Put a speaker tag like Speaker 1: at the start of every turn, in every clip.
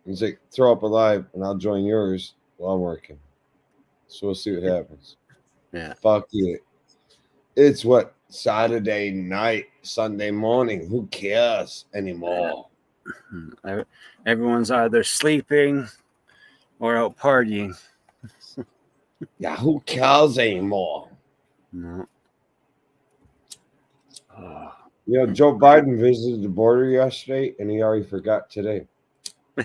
Speaker 1: He's like, throw up a live, and I'll join yours while I'm working. So we'll see what happens.
Speaker 2: Yeah.
Speaker 1: Fuck it. It's what, Saturday night, Sunday morning. Who cares anymore?
Speaker 2: Everyone's either sleeping or out partying.
Speaker 1: Yeah, who cares anymore?
Speaker 2: No.
Speaker 1: You know, Joe Biden visited the border yesterday, and he already forgot today.
Speaker 2: I,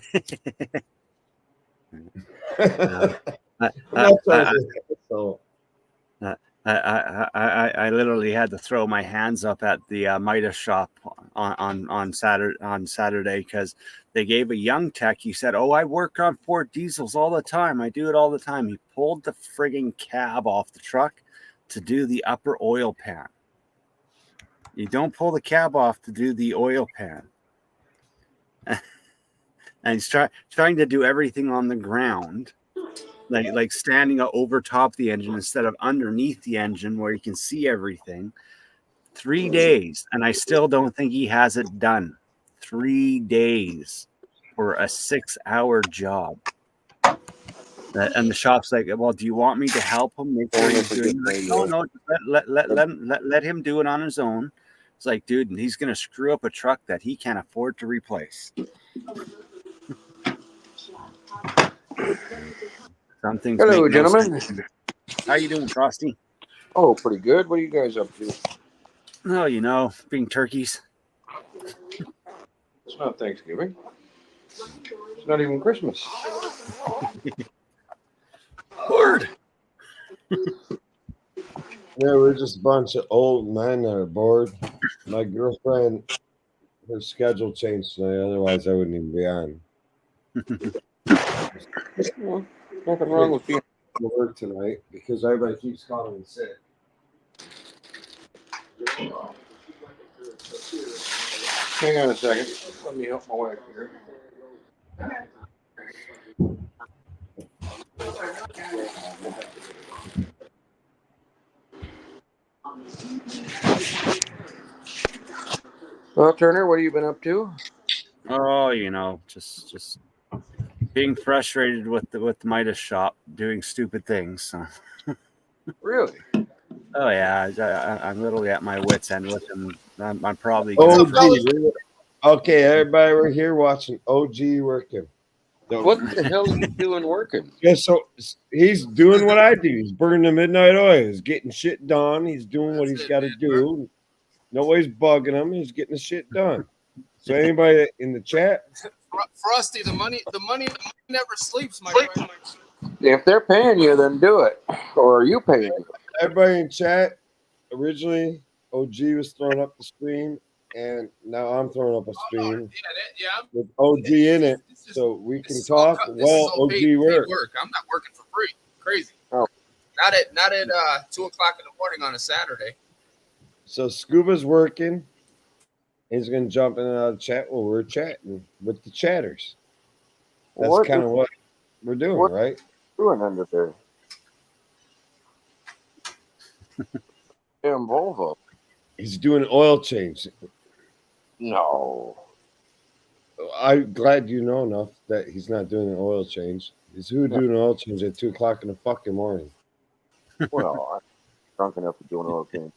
Speaker 2: I,
Speaker 1: That's
Speaker 2: I,
Speaker 1: so.
Speaker 2: I literally had to throw my hands up at the Midas shop on Saturday because they gave a young tech. He said, "Oh, I work on Ford diesels all the time. I do it all the time." He pulled the frigging cab off the truck to do the upper oil pan. You don't pull the cab off to do the oil pan. And he's trying to do everything on the ground, like standing over top the engine instead of underneath the engine where you can see everything. 3 days, and I still don't think he has it done. 3 days for a 6-hour job. And the shop's like, well, do you want me to help him make sure he's doing it? No, let him do it on his own. It's like, dude, he's going to screw up a truck that he can't afford to replace. Something's
Speaker 3: Hello, gentlemen.
Speaker 2: How you doing, Frosty?
Speaker 3: Oh, pretty good. What are you guys up to?
Speaker 2: Oh, you know, being turkeys.
Speaker 3: It's not Thanksgiving. It's not even Christmas.
Speaker 2: Word.
Speaker 1: Yeah, we're just a bunch of old men that are bored. My girlfriend, her schedule changed tonight. Otherwise, I wouldn't even be on.
Speaker 3: Well, nothing wrong with being.
Speaker 1: To work tonight because everybody keeps calling me sick.
Speaker 3: Hang on a second. Let me help my wife here. Well, Turner, what have you been up to?
Speaker 2: Oh, you know, just being frustrated with the Midas shop doing stupid things. So.
Speaker 3: Really?
Speaker 2: Oh yeah, I'm literally at my wits' end with him. I'm probably
Speaker 1: OG. Okay, everybody, we're here watching OG working.
Speaker 3: What the hell is he doing working?
Speaker 1: Yeah, so he's doing what I do. He's burning the midnight oil. He's getting shit done. He's doing what he's got to do. Nobody's bugging him. He's getting the shit done. So anybody in the chat,
Speaker 4: Frosty, the money never sleeps, my friend.
Speaker 3: If they're paying you, then do it. Or are you paying?
Speaker 1: everybody in chat. Originally, OG was throwing up the stream, and now I'm throwing up a stream with OG in it, so we can talk while OG work.
Speaker 4: I'm not working for free. Crazy.
Speaker 3: Oh.
Speaker 4: Not at 2:00 in the morning on a Saturday.
Speaker 1: So Scuba's working. He's gonna jump in and out of chat while we're chatting with the chatters. That's kind of what we're doing, right?
Speaker 3: Doing under there. Damn Volvo.
Speaker 1: He's doing an oil change.
Speaker 3: No.
Speaker 1: I'm glad you know enough that he's not doing an oil change. He's doing an oil change at 2:00 in the fucking morning.
Speaker 3: Well, I'm drunk enough to do an oil change.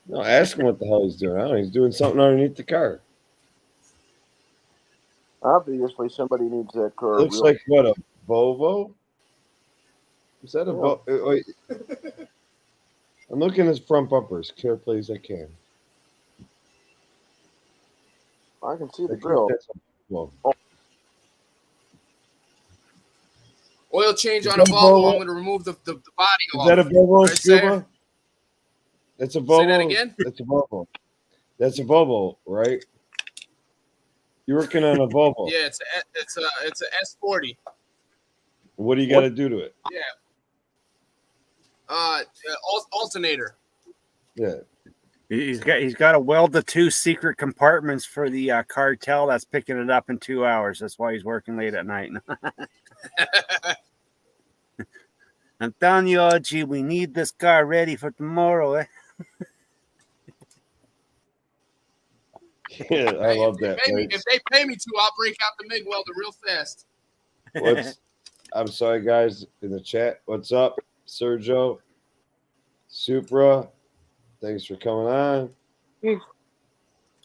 Speaker 1: No, ask him what the hell he's doing. I don't know. He's doing something underneath the car.
Speaker 3: Obviously, somebody needs that car.
Speaker 1: Looks like what, a Volvo? Is that a Volvo? Wait. I'm looking at his front bumpers carefully as I can.
Speaker 3: I can see the grill.
Speaker 4: Oil change on a Volvo. I'm going to remove the body off.
Speaker 1: Is that a Volvo, Scuba? That's a Volvo.
Speaker 4: Say that again?
Speaker 1: That's a Volvo. That's a Volvo, right? You're working on a Volvo.
Speaker 4: Yeah, it's a S40.
Speaker 1: What do you got to do to it?
Speaker 4: Yeah. Alternator.
Speaker 1: Yeah.
Speaker 2: He's got to weld the 2 secret compartments for the cartel that's picking it up in 2 hours. That's why he's working late at night. I'm telling you, OG, we need this car ready for tomorrow.
Speaker 1: Yeah, I love that.
Speaker 4: If they pay me to, I'll break out the MIG welder real fast.
Speaker 1: I'm sorry, guys, in the chat. What's up, Sergio? Supra, thanks for coming on.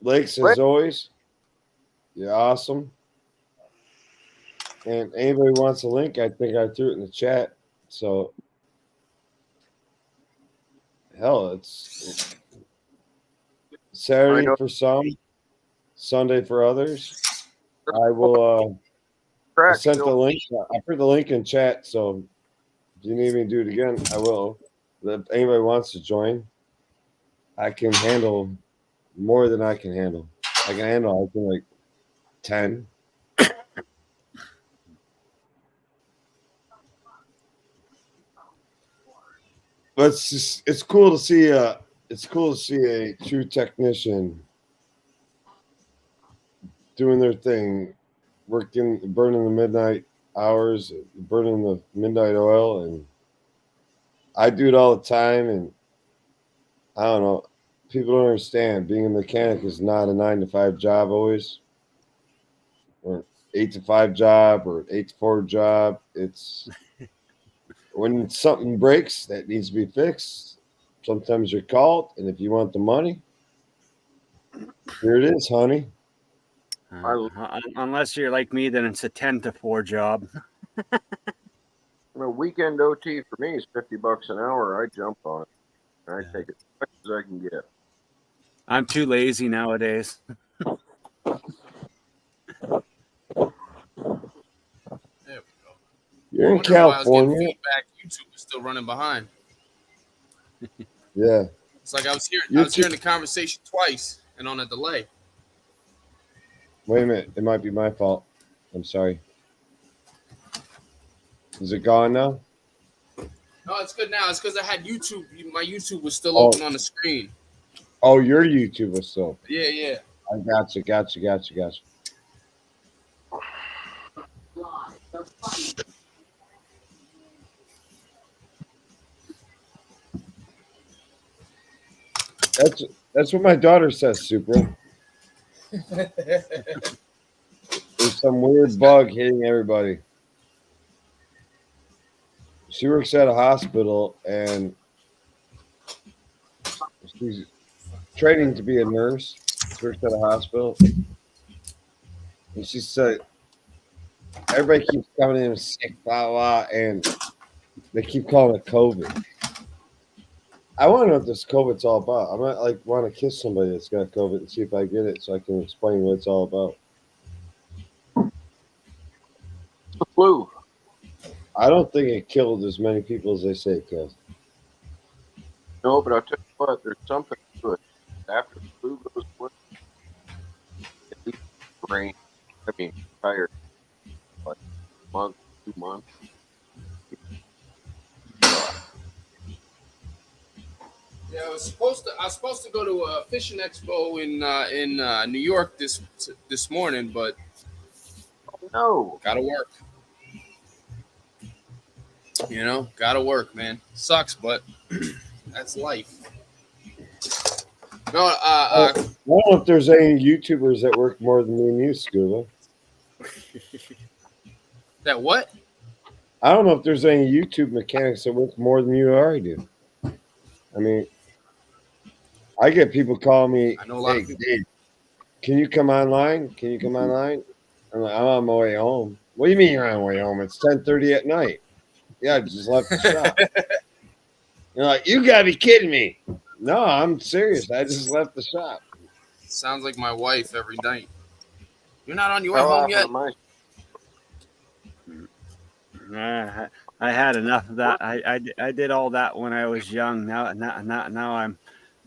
Speaker 1: Lakes, as always, you're awesome. And anybody wants a link, I think I threw it in the chat. So, hell, it's Saturday for some, Sunday for others. I will. I sent the link. I put the link in chat. So, if you need me to do it again, I will. If anybody wants to join, I can handle more than I can handle. I can handle, I think, like 10. But it's cool to see a true technician doing their thing, burning the midnight hours, burning the midnight oil, and I do it all the time. And I don't know, people don't understand. Being a mechanic is not a 9-to-5 job always, or 8-to-5 job, or 8-to-4 job. It's when something breaks that needs to be fixed. Sometimes you're called, and if you want the money, here it is, honey.
Speaker 2: Unless you're like me, then it's a 10-to-4 job.
Speaker 3: A weekend OT for me is $50 an hour. I jump on it. I take it as much as I can get.
Speaker 2: I'm too lazy nowadays.
Speaker 4: There we go.
Speaker 1: You're in California.
Speaker 4: Feedback. YouTube is still running behind.
Speaker 1: Yeah.
Speaker 4: It's like I was hearing the conversation twice and on a delay.
Speaker 1: Wait a minute. It might be my fault. I'm sorry. Is it gone now?
Speaker 4: No, it's good now. It's because I had YouTube. My YouTube was still open on the screen.
Speaker 1: Oh, your YouTube was still.
Speaker 4: Yeah.
Speaker 1: I got you. That's what my daughter says, Super. There's some weird bug hitting everybody. She works at a hospital and she's training to be a nurse. She works at a hospital. And she said, everybody keeps coming in sick, blah, blah, and they keep calling it COVID. I want to know what this COVID's all about. I might want to kiss somebody that's got COVID and see if I get it so I can explain what it's all about.
Speaker 3: The flu.
Speaker 1: I don't think it killed as many people as they say it killed.
Speaker 3: No, but I'll tell you what, there's something to it. After the flu goes away, at least the brain, tired, like a month, 2 months.
Speaker 4: Yeah, I was supposed to go to a fishing expo in New York this morning, but
Speaker 3: no,
Speaker 4: gotta work. Gotta work, man. Sucks, but that's life. No,
Speaker 1: I don't know if there's any YouTubers that work more than me and you, Scuba.
Speaker 4: That what?
Speaker 1: I don't know if there's any YouTube mechanics that work more than you or I do. I mean, I get people calling me,
Speaker 4: I know a lot of
Speaker 1: people. Dave, can you come online? I'm like, I'm on my way home. What do you mean you're on your way home? It's 10:30 at night. Yeah, I just left the shop. You're like, you gotta be kidding me. No, I'm serious. I just left the shop.
Speaker 4: Sounds like my wife every night. You're not on your way home yet?
Speaker 2: I had enough of that. I did all that when I was young. Now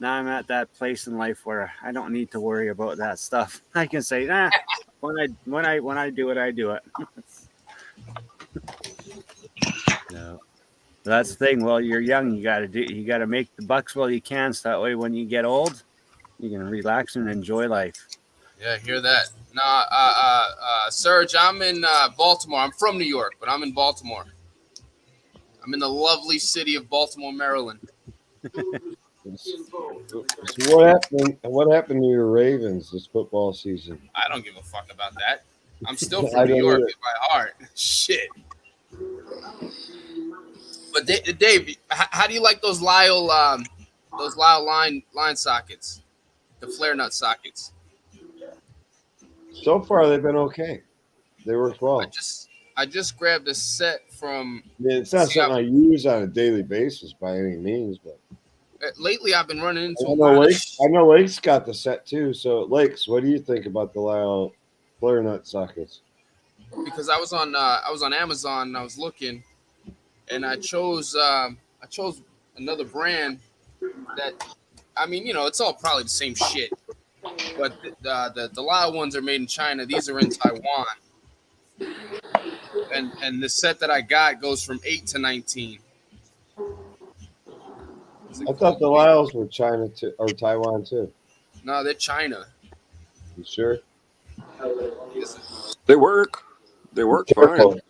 Speaker 2: I'm at that place in life where I don't need to worry about that stuff. I can say, when I do it, I do it. No. That's the thing. While you're young, you gotta make the bucks while you can, so that way when you get old, you can relax and enjoy life.
Speaker 4: Yeah, hear that. No, Serge, I'm in Baltimore. I'm from New York, but I'm in Baltimore. I'm in the lovely city of Baltimore, Maryland.
Speaker 1: So what happened? What happened to your Ravens this football season?
Speaker 4: I don't give a fuck about that. I'm still
Speaker 1: I
Speaker 4: from New
Speaker 1: don't
Speaker 4: York
Speaker 1: either.
Speaker 4: in my heart. Shit. But Dave, how do you like those Lyle line sockets, the flare nut sockets?
Speaker 1: So far, they've been okay. They work well.
Speaker 4: I just grabbed a set from.
Speaker 1: I mean, it's not something I use on a daily basis by any means, but
Speaker 4: Lately I've been running into
Speaker 1: I
Speaker 4: a
Speaker 1: know
Speaker 4: lot of
Speaker 1: I know Lake's got the set too. So Lakes, what do you think about the Lyle flare nut sockets?
Speaker 4: because I was on Amazon and I was looking, and I chose another brand that, I mean, you know, it's all probably the same shit, but the Lyle ones are made in China. These are in Taiwan, and the set that I got goes from 8 to 19.
Speaker 1: I thought the Lyles were China too, or Taiwan too.
Speaker 4: No, they're China.
Speaker 1: You sure?
Speaker 3: They work. They work
Speaker 1: Careful.
Speaker 3: fine.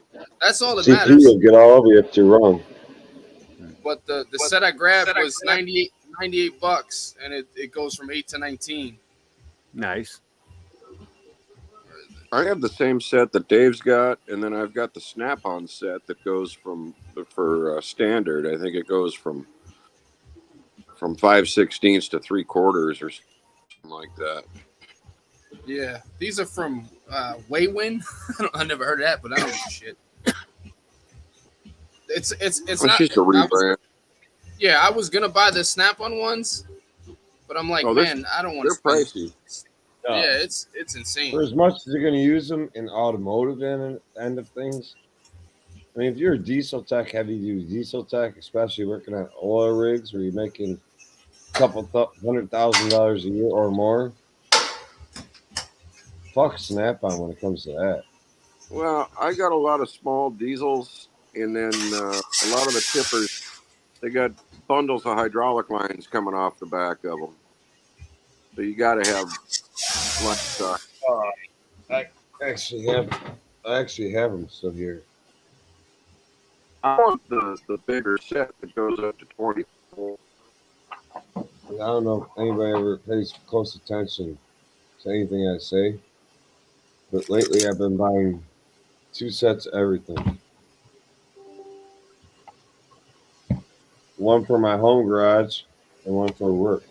Speaker 4: That's all that
Speaker 1: CP
Speaker 4: matters.
Speaker 1: will get all of you if you're wrong.
Speaker 4: But the set I grabbed was 98 bucks, and it goes from 8 to 19.
Speaker 2: Nice.
Speaker 3: I have the same set that Dave's got, and then I've got the Snap-on set that goes for standard. I think it goes from 5/16 to 3/4 or something like that.
Speaker 4: Yeah, these are from Waywin. I never heard of that, but I don't give a shit. It's not
Speaker 3: just a rebrand.
Speaker 4: I was gonna buy the Snap-on ones, but I'm like, man, I don't want to.
Speaker 3: They're pricey.
Speaker 4: Yeah, it's insane.
Speaker 1: For as much as you're going to use them in automotive end of things, I mean, if you're a diesel tech, heavy duty diesel tech, especially working on oil rigs where you're making a couple $100,000 a year or more, fuck Snap-on when it comes to that.
Speaker 3: Well, I got a lot of small diesels, and then a lot of the tippers, they got bundles of hydraulic lines coming off the back of them. So you got to have like.
Speaker 1: I actually have them still here.
Speaker 3: I want the bigger set that goes up to 24.
Speaker 1: I don't know if anybody ever pays close attention to anything I say, but lately I've been buying 2 sets of everything. One for my home garage and one for work.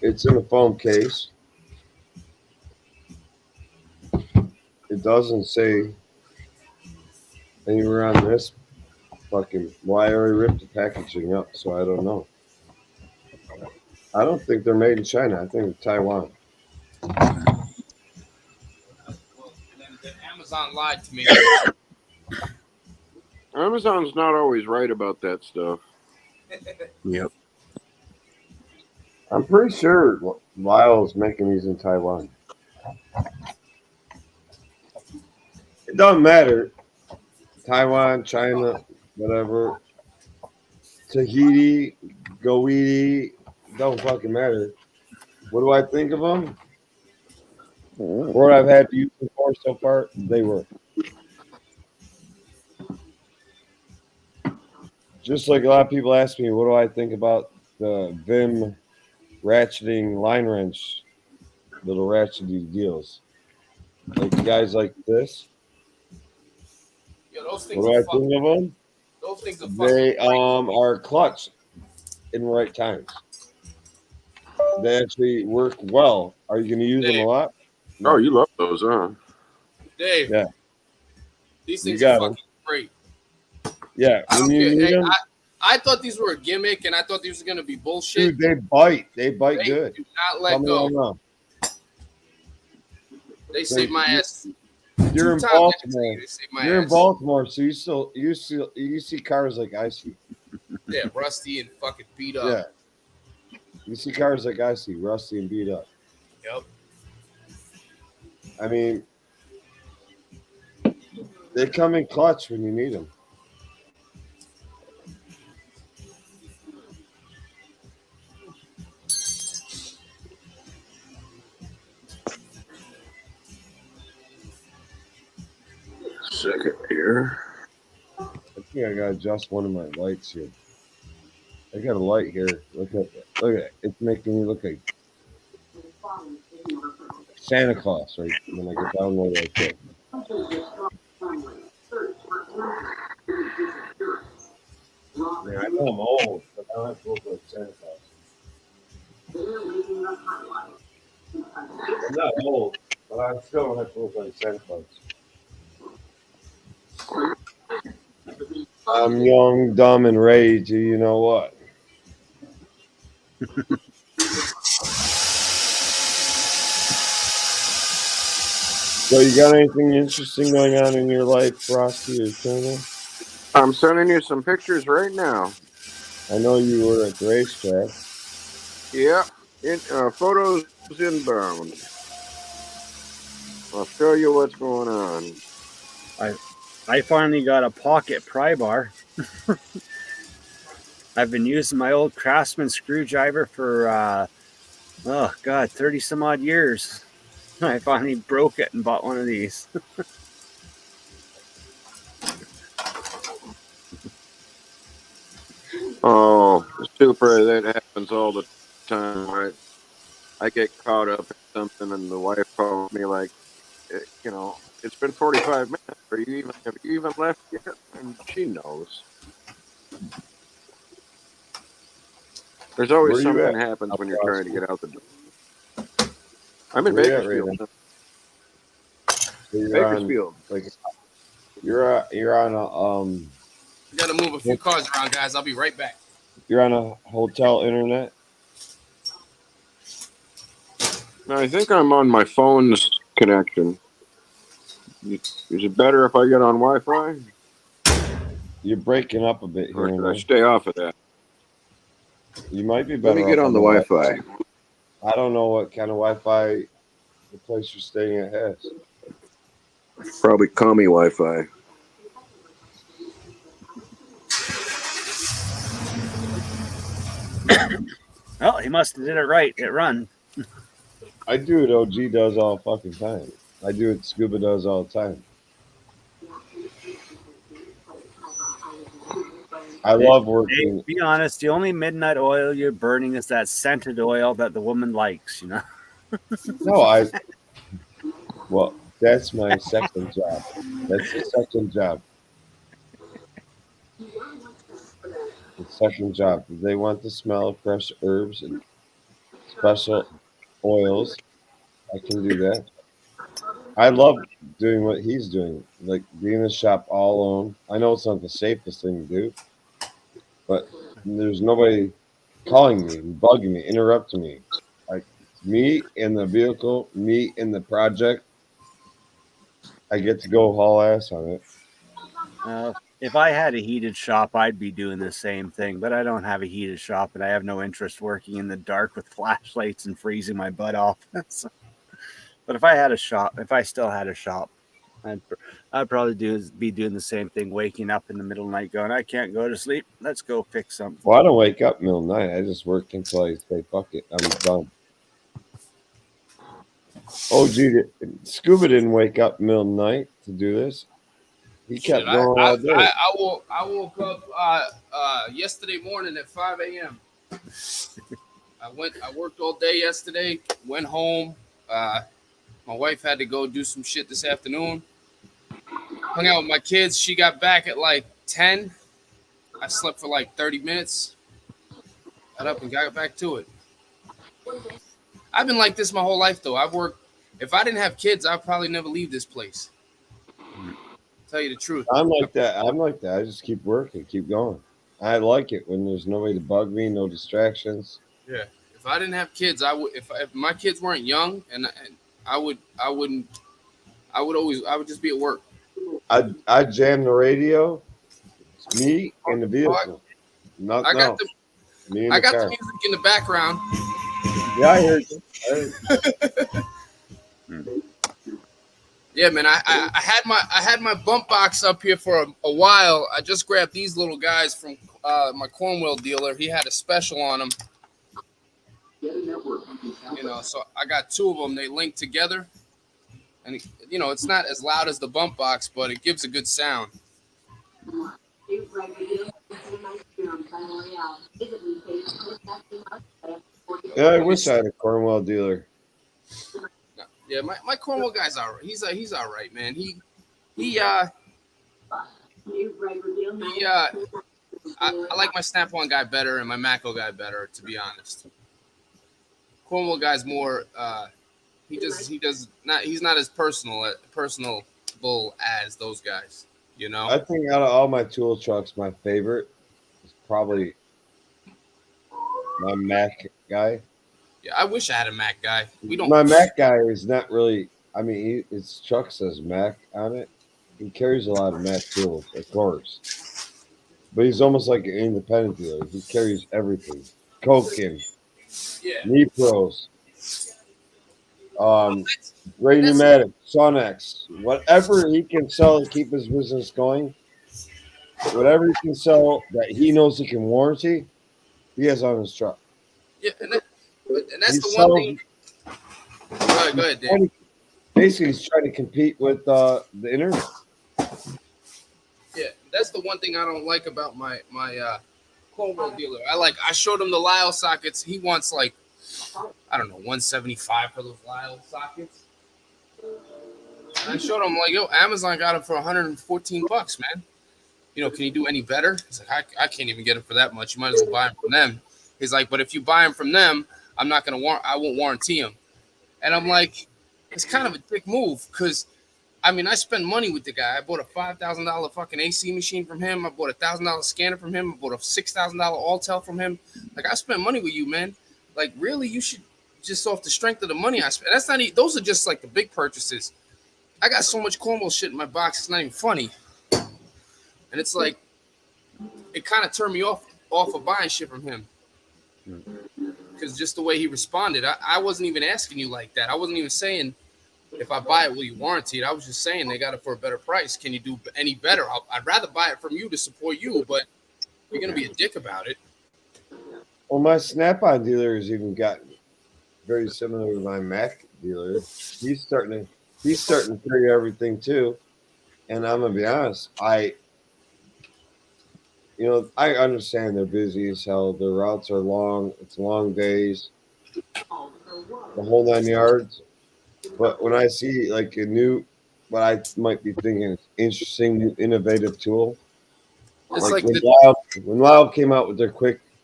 Speaker 1: It's in a foam case. It doesn't say anywhere on this fucking. Well, I already ripped the packaging up, so I don't know. I don't think they're made in China. I think they're Taiwan.
Speaker 4: Well, then Amazon lied to me.
Speaker 3: Amazon's not always right about that stuff.
Speaker 2: Yep.
Speaker 1: I'm pretty sure Lyle's making these in Taiwan. It doesn't matter. Taiwan, China, whatever. Tahiti, Goiti, don't fucking matter. What do I think of them? What I've had to use them for so far, they work. Just like a lot of people ask me, what do I think about the Vim ratcheting line wrench, little ratchety deals? Like guys like this.
Speaker 4: Yo, those things
Speaker 1: What do I
Speaker 4: are fucking.
Speaker 1: think of them?
Speaker 4: Those things are fucking.
Speaker 1: They are clutch in the right times. They actually work well. Are you going to use them a lot?
Speaker 3: Oh, you love those, huh?
Speaker 4: Dave.
Speaker 1: Yeah.
Speaker 4: These
Speaker 1: You
Speaker 4: things
Speaker 1: got
Speaker 4: are fucking great.
Speaker 1: Yeah. When you need them,
Speaker 4: I thought these were a gimmick, and I thought these were gonna be bullshit.
Speaker 1: dude, they bite. They bite
Speaker 4: They
Speaker 1: good.
Speaker 4: do not let
Speaker 1: Tell me
Speaker 4: go.
Speaker 1: I'm wrong.
Speaker 4: They saved my ass.
Speaker 1: You're in
Speaker 4: 2 times
Speaker 1: Baltimore.
Speaker 4: they saved my
Speaker 1: You're in
Speaker 4: ass.
Speaker 1: Baltimore, so you see cars like I see.
Speaker 4: Yeah, rusty and fucking beat up.
Speaker 1: Yeah. You see cars like I see, rusty and beat up.
Speaker 4: Yep.
Speaker 1: I mean, they come in clutch when you need them.
Speaker 3: Second here.
Speaker 1: think I gotta adjust one of my lights here. I got a light here. Look at it. Look at it. It's making me look like Santa Claus, right? When I get down low like that. Yeah, I know I'm old, but I don't have to look like Santa Claus. I'm not old, but I still don't have to look like Santa Claus. I'm young, dumb, and ready to you know what. So you got anything interesting going on in your life, Frosty or Turner?
Speaker 3: I'm sending you some pictures right now.
Speaker 1: I know you were at the racetrack.
Speaker 3: Yeah, photos inbound. I'll show you what's going on.
Speaker 2: I finally got a pocket pry bar. I've been using my old Craftsman screwdriver for 30 some odd years. I finally broke it and bought one of these.
Speaker 3: Oh, super! That happens all the time, right? I get caught up in something, and the wife calls me like, it's been 45 minutes. Have you even left yet? And she knows. There's always something happens when you're trying to get out the door. I'm in Bakersfield.
Speaker 1: So
Speaker 3: Bakersfield.
Speaker 1: You're on a
Speaker 4: I gotta move a few cars around, guys. I'll be right back.
Speaker 1: You're on a hotel internet?
Speaker 3: No, I think I'm on my phone's connection. Is it better if I get on Wi-Fi?
Speaker 1: You're breaking up a bit here.
Speaker 3: Or should I stay off of that?
Speaker 1: You might be better.
Speaker 3: Let me get on the Wi-Fi.
Speaker 1: I don't know what kind of Wi-Fi the place you're staying at has.
Speaker 3: Probably commie Wi-Fi.
Speaker 2: Well, he must have did it right. It run.
Speaker 1: I do it. OG does all fucking time. I do it. Scuba does all the time. I love working.
Speaker 2: Hey, be honest. The only midnight oil you're burning is that scented oil that the woman likes. You know.
Speaker 1: No, Well, that's my second job. That's the second job. The second job. They want the smell of fresh herbs and special oils. I can do that. I love doing what he's doing, like being in the shop all alone. I know it's not the safest thing to do, but there's nobody calling me, bugging me, interrupting me. Like me in the vehicle, me in the project. I get to go haul ass on it.
Speaker 2: If I had a heated shop, I'd be doing the same thing, but I don't have a heated shop and I have no interest working in the dark with flashlights and freezing my butt off. But if I still had a shop, I'd probably be doing the same thing, waking up in the middle of the night going, I can't go to sleep. Let's go fix something.
Speaker 1: Well, I don't wake up middle of the night. I just work until I say, fuck it, I'm done. Oh, gee, Scuba didn't wake up middle of the night to do this. He kept going all day.
Speaker 4: I woke up yesterday morning at 5 a.m. I worked all day yesterday, went home. My wife had to go do some shit this afternoon. Hung out with my kids. She got back at like 10. I slept for like 30 minutes. Got up and got back to it. I've been like this my whole life, though. I've worked. If I didn't have kids, I'd probably never leave this place. Tell you the truth.
Speaker 1: I'm like that. I just keep working, keep going. I like it when there's nobody to bug me, no distractions.
Speaker 4: Yeah. If I didn't have kids, I would. If my kids weren't young, I would just be at work.
Speaker 1: I jam the radio. It's me in the vehicle. Nothing else.
Speaker 4: I got the music in the background.
Speaker 1: Yeah, I heard you.
Speaker 4: Yeah, man. I had my bump box up here for a while. I just grabbed these little guys from my Cornwall dealer. He had a special on them. So I got two of them. They link together, and it's not as loud as the bump box, but it gives a good sound.
Speaker 1: Yeah, I wish I had a Cornwall dealer.
Speaker 4: Yeah, my Cornwall guy's all right. He's all right, man. He uh he I like my Snap-on guy better and my Mako guy better, to be honest. Cornwall guy's more he's not as personable as those guys, you know.
Speaker 1: I think out of all my tool trucks, my favorite is probably my Mac guy.
Speaker 4: Yeah, I wish I had a Mac guy. We don't.
Speaker 1: My Mac guy is not really. I mean, his truck says Mac on it. He carries a lot of Mac tools, of course, but he's almost like an independent dealer. He carries everything: Koken,
Speaker 4: Yeah.
Speaker 1: Nipros, Ray Pneumatic, Sonex, whatever he can sell to keep his business going. Whatever he can sell that he knows he can warranty, he has on his truck.
Speaker 4: Yeah, and that's
Speaker 1: He
Speaker 4: the one
Speaker 1: sells-
Speaker 4: thing. Go ahead, Dan.
Speaker 1: Basically, he's trying to compete with the internet.
Speaker 4: Yeah, that's the one thing I don't like about my Cornwall dealer. I showed him the Lyle sockets. He wants like, I don't know, 175 for those Lyle sockets. And I showed him like, yo, Amazon got them for 114 bucks, man. You know, can you do any better? He's like, I can't even get them for that much. You might as well buy them from them. He's like, but if you buy them from them, I won't warranty them. And I'm like, it's kind of a dick move because, I mean, I spend money with the guy. I bought a $5,000 fucking AC machine from him. I bought a $1,000 scanner from him. I bought a $6,000 Altel from him. Like, I spent money with you, man. Like, really, you should just off the strength of the money I spent. That's not even, those are just like the big purchases. I got so much Cornwall shit in my box, it's not even funny. And it's like, it kind of turned me off of buying shit from him. Because just the way he responded, I wasn't even asking you like that. I wasn't even saying, if I buy it, will you warranty it? I was just saying they got it for a better price. Can you do any better? I'd rather buy it from you to support you, but you're going to be a dick about it.
Speaker 1: Well, my Snap-on dealer has even gotten very similar to my Mac dealer. He's starting to carry everything too. And I'm gonna be honest, I understand they're busy as hell. Their routes are long. It's long days, the whole 9 yards. But when I see like a new, what I might be thinking is interesting, new innovative tool,
Speaker 4: It's
Speaker 1: like
Speaker 4: like
Speaker 1: when Loud came out with their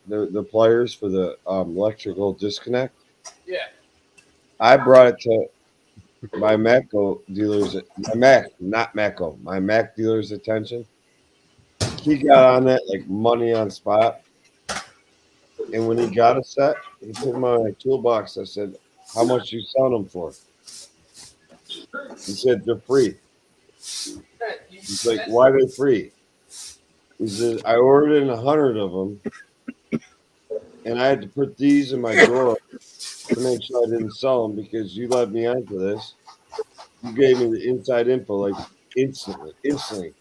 Speaker 1: the pliers for the electrical disconnect,
Speaker 4: yeah.
Speaker 1: I brought it to my Mac dealer's attention. He got on that like money on spot. And when he got a set, he put them on my toolbox. I said, "How much you selling them for?" He said, "They're free." He's like, "Why are they free?" He says, "I ordered in 100 of them, and I had to put these in my drawer to make sure I didn't sell them because you led me onto this. You gave me the inside info like instantly.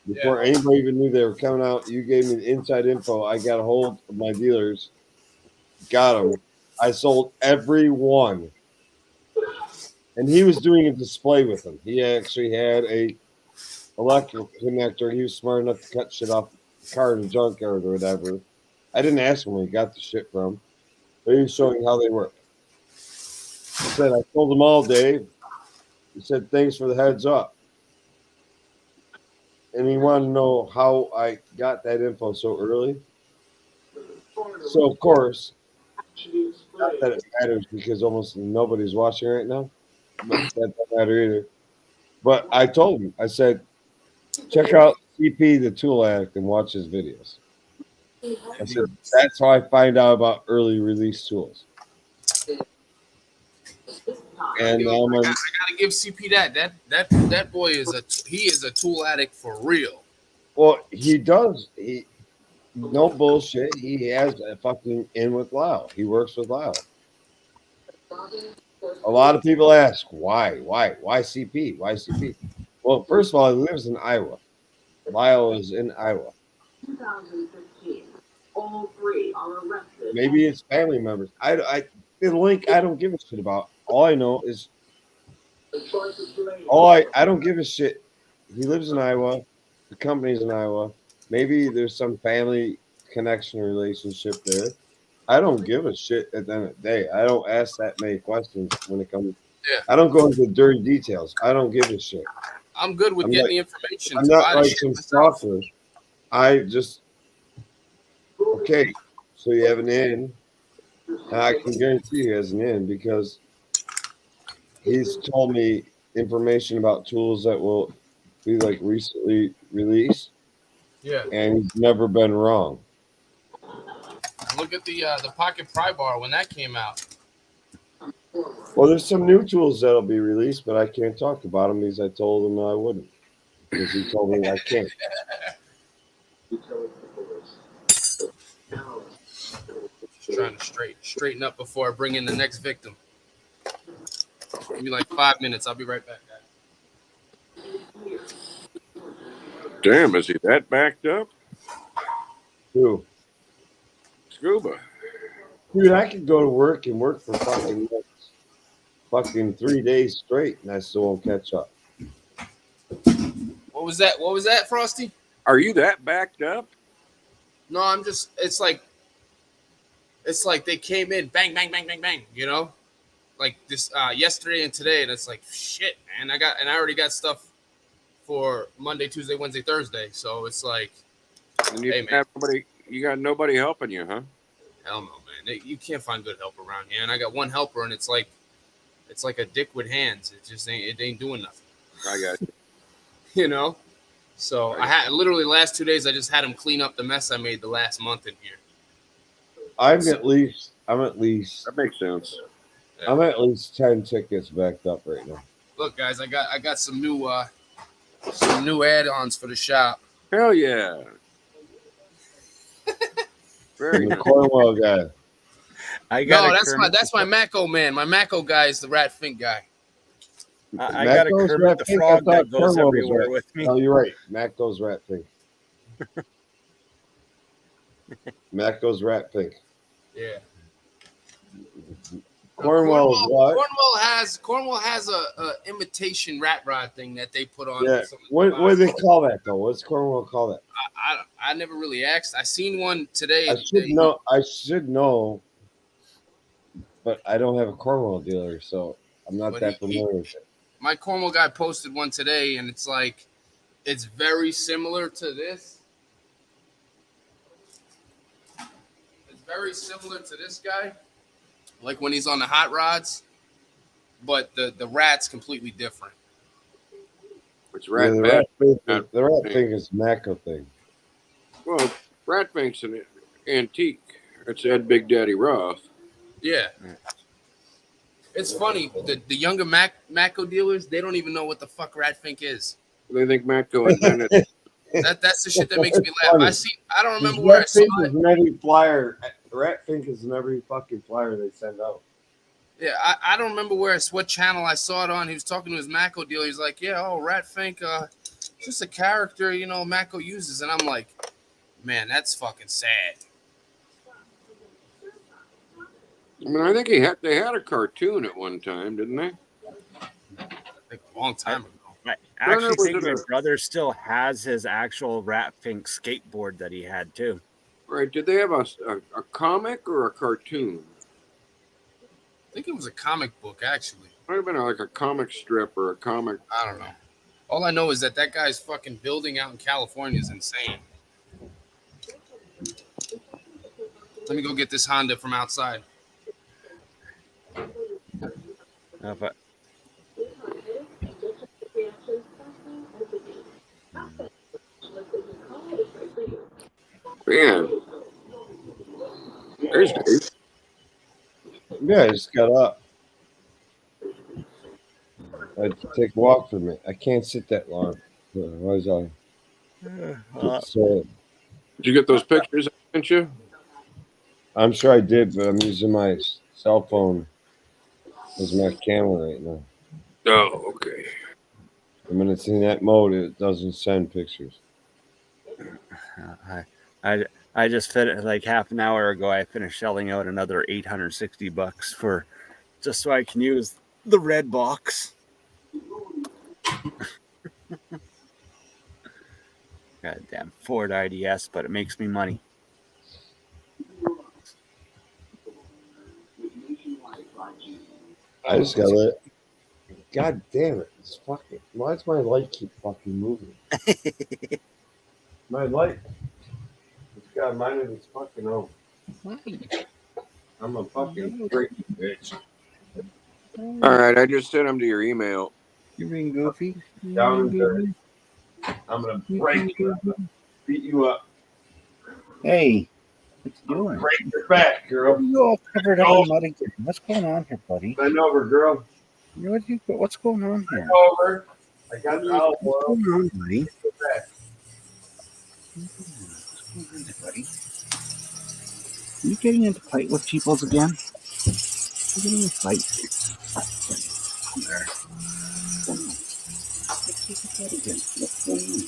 Speaker 1: Before anybody even knew they were coming out, you gave me the inside info. I got a hold of my dealers, got them. I sold every one." And he was doing a display with them. He actually had a electrical connector. He was smart enough to cut shit off the car in the junkyard or whatever. I didn't ask him where he got the shit from, but he was showing how they work. He said, "I told them all, Dave." He said, "Thanks for the heads up." And he wanted to know how I got that info so early. So, of course, not that it matters because almost nobody's watching right now. But that doesn't matter either. But I told him, I said, "Check out CP the Tool Addict and watch his videos." I said, "That's how I find out about early release tools." And
Speaker 4: I gotta give CP that boy is a tool addict for real.
Speaker 1: well, he does. He no bullshit. He has a fucking in with Lyle. He works with Lyle. A lot of people ask why CP? Why CP? Well, first of all, he lives in Iowa. Lyle is in Iowa. Maybe it's family members. The link I don't give a shit about. All I know is I don't give a shit. He lives in Iowa. The company's in Iowa. maybe there's some family connection or relationship there. I don't give a shit at the end of the day. I don't ask that many questions when it comes.
Speaker 4: Yeah.
Speaker 1: I don't go into dirty details. I don't give a shit.
Speaker 4: I'm good with
Speaker 1: I'm
Speaker 4: getting
Speaker 1: not-
Speaker 4: the information
Speaker 1: I'm
Speaker 4: to
Speaker 1: not
Speaker 4: buy the
Speaker 1: like
Speaker 4: shit
Speaker 1: some
Speaker 4: myself.
Speaker 1: stalker. I just okay. So you have an in, and I can guarantee he has an in because he's told me information about tools that will be like recently released,
Speaker 4: Yeah.
Speaker 1: and he's never been wrong.
Speaker 4: Look at the pocket pry bar when that came out.
Speaker 1: Well, there's some new tools that'll be released, but I can't talk about them because I told him I wouldn't. Because he told me I can't.
Speaker 4: Just trying to straighten up before I bring in the next victim. Give me like 5 minutes. I'll be right back, guys.
Speaker 3: Damn, is he that backed up?
Speaker 1: Who?
Speaker 3: Scuba.
Speaker 1: Dude, I could go to work and work for fucking 3 days straight, and I still won't catch up.
Speaker 4: What was that? What was that, Frosty?
Speaker 3: Are you that backed up?
Speaker 4: No, I'm just. It's like they came in, bang, bang, bang, bang, bang. You know, like this yesterday and today, and it's like shit, man. I already got stuff for Monday, Tuesday, Wednesday, Thursday. So it's like,
Speaker 3: And you
Speaker 4: hey,
Speaker 3: have nobody. You got nobody helping you, huh?
Speaker 4: hell no, man. You can't find good help around here. And I got one helper, and it's like a dick with hands. It ain't doing nothing.
Speaker 3: I got you.
Speaker 4: You know. So I had literally last 2 days. I just had him clean up the mess I made the last month in here.
Speaker 1: I'm at least
Speaker 3: That makes sense.
Speaker 4: Yeah.
Speaker 1: I'm at least 10 tickets backed up right now.
Speaker 4: Look, guys, I got some new add-ons for the shop.
Speaker 3: Hell yeah. Very
Speaker 1: I'm the
Speaker 3: nice.
Speaker 1: Cornwall guy.
Speaker 2: I got
Speaker 4: No, that's my Mako man. My Mako guy is the rat fink guy.
Speaker 2: I got a
Speaker 1: Matt goes
Speaker 2: Kermit
Speaker 1: Rat
Speaker 2: the
Speaker 1: Pink.
Speaker 2: Frog
Speaker 1: I
Speaker 2: that
Speaker 1: thought
Speaker 2: goes
Speaker 1: Cornwall was
Speaker 2: everywhere
Speaker 1: Rat-
Speaker 2: with me.
Speaker 1: No, you're right. Matt goes Rat Pink. Matt goes Rat Pink.
Speaker 4: Yeah.
Speaker 1: Cornwall is what?
Speaker 4: Cornwall has a imitation rat rod thing that they put on.
Speaker 1: Yeah. What do they call that though? What's Cornwall call that?
Speaker 4: I never really asked. I seen one today.
Speaker 1: I should know, but I don't have a Cornwall dealer, so I'm not
Speaker 4: But
Speaker 1: that familiar with it.
Speaker 4: My Cornwall guy posted one today, and it's like it's very similar to this. It's very similar to this guy, like when he's on the hot rods, but the rat's completely different.
Speaker 3: It's
Speaker 1: Yeah,
Speaker 3: rat
Speaker 1: the
Speaker 3: bad.
Speaker 1: Rat Pink is a Mako thing.
Speaker 3: Well, rat pink's an antique. It's Ed Big Daddy Roth.
Speaker 4: Yeah. It's funny. The younger Mako dealers, they don't even know what the fuck rat fink is.
Speaker 3: They think Matco invented.
Speaker 4: That's the shit that makes me laugh.
Speaker 1: Funny.
Speaker 4: I don't remember where I saw
Speaker 1: Pink
Speaker 4: it.
Speaker 1: is in every flyer. Rat Pink is in every fucking flyer they send out.
Speaker 4: Yeah, I don't remember what channel I saw it on. He was talking to his Mako dealer. He's like, yeah, rat fink, just a character, Mako uses. And I'm like, man, that's fucking sad.
Speaker 3: I mean, I think they had a cartoon at one time, didn't they?
Speaker 4: Like a long time ago.
Speaker 2: I actually
Speaker 3: was
Speaker 2: think
Speaker 3: it
Speaker 2: my
Speaker 3: a-
Speaker 2: brother still has his actual Rat Pink skateboard that he had too.
Speaker 3: Right? Did they have a comic or a cartoon?
Speaker 4: I think it was a comic book, actually.
Speaker 3: Might have been like a comic strip or a comic.
Speaker 4: I don't know. All I know is that guy's fucking building out in California is insane. Let me go get this Honda from outside.
Speaker 2: But
Speaker 3: Man, there's Dave.
Speaker 1: Yeah, I just got up. I had to take a walk for a minute. I can't sit that long. Why is I? So
Speaker 3: Did you get those pictures I sent you?
Speaker 1: I'm sure I did, but I'm using my cell phone as my camera right now.
Speaker 3: Oh, okay.
Speaker 1: And when it's in that mode, it doesn't send pictures.
Speaker 2: I just finished like half an hour ago. I finished shelling out another $860 for just so I can use the red box. Goddamn Ford IDS, but it makes me money.
Speaker 1: I just got it. God damn it! It's fucking. Why does my light keep fucking moving? My light. It's got mine in its fucking own. I'm a fucking freaky bitch.
Speaker 3: All right, I just sent them to your email.
Speaker 2: You're being goofy.
Speaker 1: Down and dirty. I'm gonna break you up. Beat you up.
Speaker 2: Hey, what you doing?
Speaker 1: Break your back, girl.
Speaker 2: You all covered up in mud again. What's going on here, buddy?
Speaker 1: Bend over, girl.
Speaker 2: What's going on here?
Speaker 1: Over. I got the olive
Speaker 2: What's
Speaker 1: oil.
Speaker 2: going on, buddy?
Speaker 1: Back.
Speaker 2: What's going on there, buddy? Are you getting into fight with peoples again? You're getting in a fight. Come there. What's going on?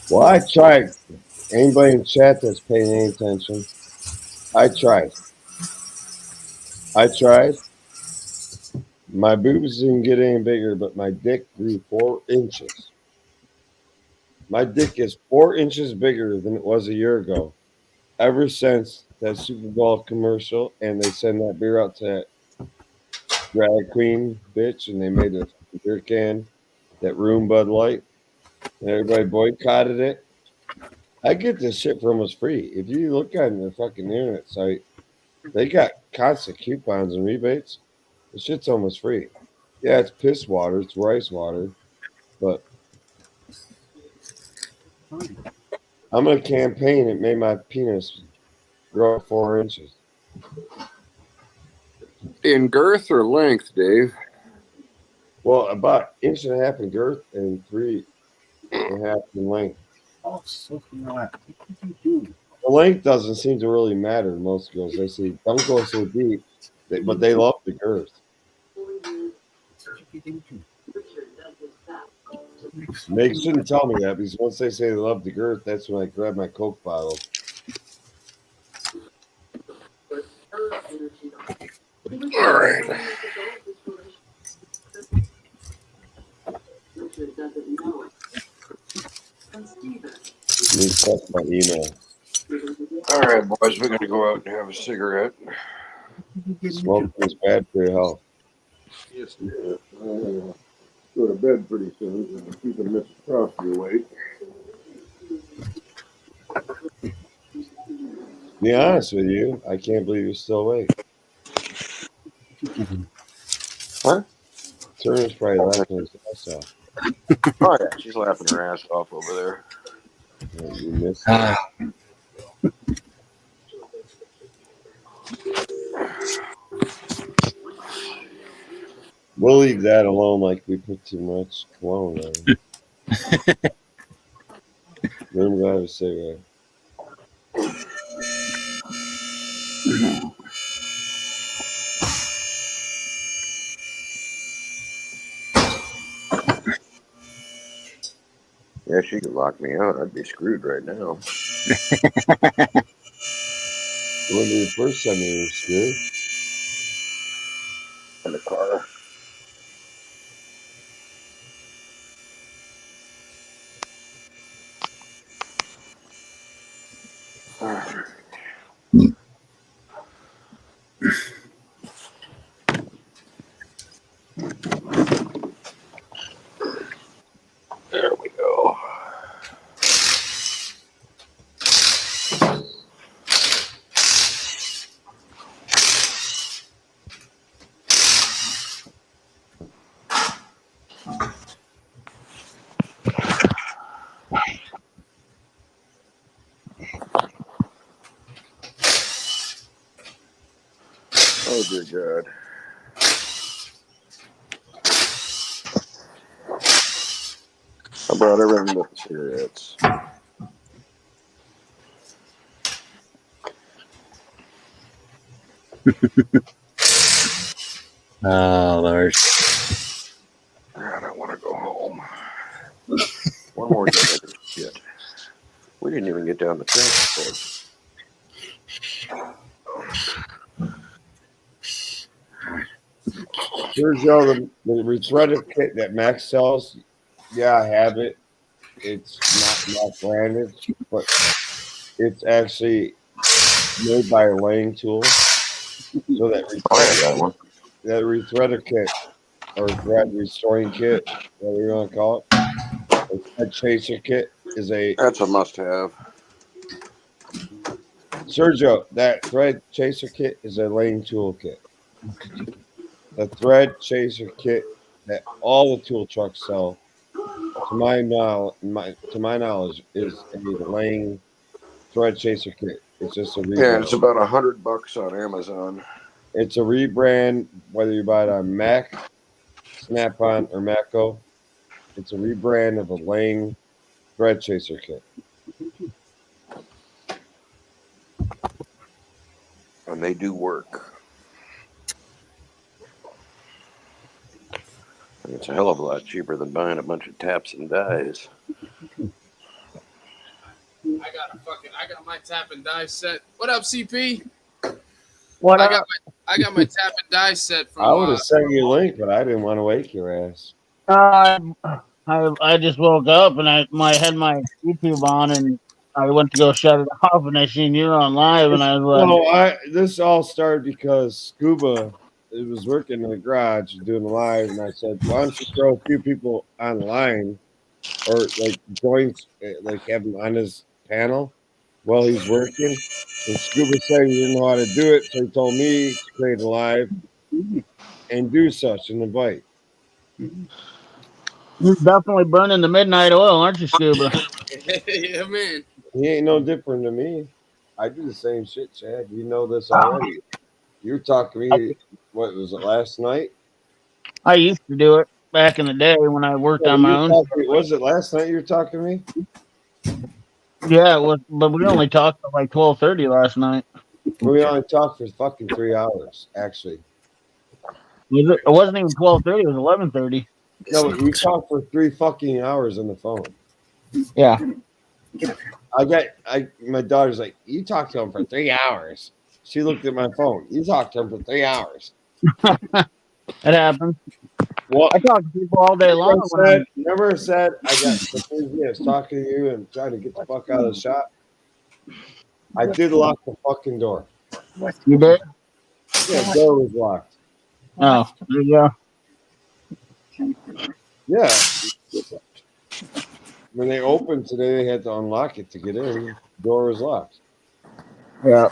Speaker 1: Well, I tried. Anybody in chat that's paying any attention, I tried. My boobs didn't get any bigger, but my dick grew 4 inches. My dick is 4 inches bigger than it was a year ago. Ever since that Super Bowl commercial, and they send that beer out to that drag queen bitch, and they made a beer can that ruined Bud Light, and everybody boycotted it. I get this shit for almost free. If you look on their fucking internet site, they got constant coupons and rebates. The shit's almost free. Yeah, it's piss water, it's rice water, but I'm gonna campaign. It made my penis grow 4 inches.
Speaker 3: In girth or length, Dave?
Speaker 1: Well, about 1.5 inches in girth and 3.5 in length.
Speaker 2: Oh, so what? What did you do?
Speaker 1: The length doesn't seem to really matter to most girls. They say don't go so deep, but they love the girth. They shouldn't tell me that, because once they say they love the girth, that's when I grab my Coke bottle.
Speaker 3: All right.
Speaker 1: Let me check my email.
Speaker 3: All right, boys, we're gonna go out and have a cigarette.
Speaker 1: Smoking is bad for your health.
Speaker 3: Yes, it is. Go to bed pretty soon, so keeping Mrs. Crosby awake.
Speaker 1: To be honest with you, I can't believe you're still awake.
Speaker 3: Huh?
Speaker 1: Turner's probably laughing his ass off.
Speaker 3: Oh yeah, she's laughing her ass off over there.
Speaker 1: Yeah, you missed it. We'll leave that alone, like we put too much cologne on. Let him go have a cigarette.
Speaker 3: Yeah, she could lock me out. I'd be screwed right now.
Speaker 1: It wouldn't be the first time you were screwed.
Speaker 3: In the car. There we go. Oh, dear God. I brought everything but the cigarettes.
Speaker 2: Oh, Lord.
Speaker 3: God, I want to go home. One more day of this shit. We didn't even get down the track.
Speaker 1: Sergio, the rethreaded kit that Max sells, yeah, I have it. It's not branded, but it's actually made by a laying tool. So that rethreader kit or thread restoring kit, whatever you want to call it, the thread chaser kit is
Speaker 3: That's a must-have.
Speaker 1: Sergio. That thread chaser kit is a laying tool kit. The thread chaser kit that all the tool trucks sell, to my knowledge, is a laying thread chaser kit. It's just a rebrand.
Speaker 3: Yeah, it's about $100 on Amazon.
Speaker 1: It's a rebrand, whether you buy it on Mac, Snap-on, or Macco. It's a rebrand of a laying thread chaser kit.
Speaker 3: And they do work. It's a hell of a lot cheaper than buying a bunch of taps and dies.
Speaker 4: I got my tap and die set. What up, CP?
Speaker 5: What
Speaker 4: I
Speaker 5: up?
Speaker 4: got my tap and die set from.
Speaker 1: I would have sent you a link, but I didn't want to wake your ass.
Speaker 5: I just woke up and I had my YouTube on and I went to go shut it off and I seen you on live and I was like,
Speaker 1: This all started because Scuba was working in the garage doing live, and I said, "Why don't you throw a few people online or like join, like have him on his panel while he's working?" And Scuba said he didn't know how to do it, so he told me to create a live and do such and invite.
Speaker 5: you're definitely burning the midnight oil, aren't you, Scuba?
Speaker 4: Yeah, man.
Speaker 1: He ain't no different than me. I do the same shit, Chad. You know this already. You were talking to me, what was it, last night?
Speaker 5: I used to do it back in the day when I worked on my own.
Speaker 1: Was it last night you were talking to me?
Speaker 5: Yeah, it was, but we only talked at like 12:30 last night.
Speaker 1: We only talked for fucking 3 hours, actually.
Speaker 5: It wasn't even 12:30, it was 11:30.
Speaker 1: No, but we talked for 3 fucking hours on the phone.
Speaker 5: Yeah.
Speaker 1: My daughter's like, you talked to him for 3 hours. She looked at my phone. You talked to him for 3 hours.
Speaker 5: It happens.
Speaker 1: Well,
Speaker 5: I talk to people all day long.
Speaker 1: Never said I got so busy. I was talking to you and trying to get the fuck out of the shop. I did lock the fucking door.
Speaker 5: You did?
Speaker 1: Yeah, the door was locked.
Speaker 5: Oh, there you go.
Speaker 1: Yeah. When they opened today, they had to unlock it to get in. The door was locked.
Speaker 5: Yeah.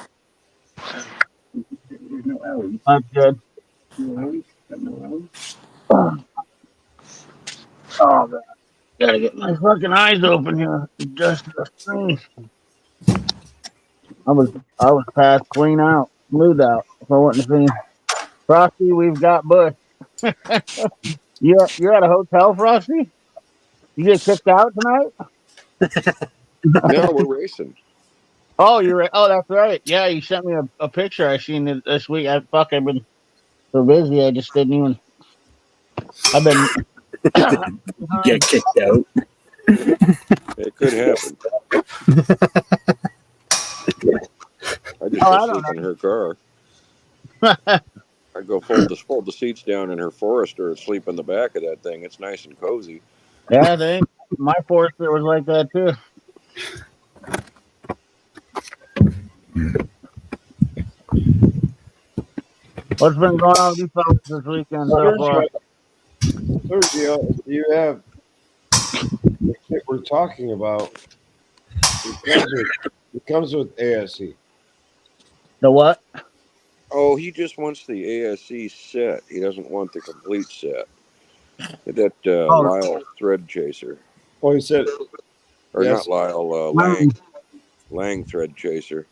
Speaker 5: That's good. Oh, God. Gotta get my fucking eyes open here. Just the screen. I was passed clean out, smooth out. If I wasn't seeing Frosty, we've got Bush. You're at a hotel, Frosty? You get kicked out tonight?
Speaker 3: No, we're racing.
Speaker 5: Oh, you're right. Oh, that's right. Yeah, you sent me a picture. I seen it this week. I've been so busy. I just didn't even. I've been
Speaker 2: Get kicked out.
Speaker 3: It could happen. I just go sleep in her car. I go fold the seats down in her Forester and sleep in the back of that thing. It's nice and cozy.
Speaker 5: Yeah, I think my Forester was like that too. What's been going on with you fellas this weekend so far?
Speaker 1: Sergio, you have the kit we're talking about. It comes with ASE.
Speaker 5: The what?
Speaker 3: Oh, he just wants the ASE set. He doesn't want the complete set. That Lyle thread chaser.
Speaker 1: Oh, he said,
Speaker 3: or
Speaker 1: yes.
Speaker 3: Not Lyle, Lang thread chaser.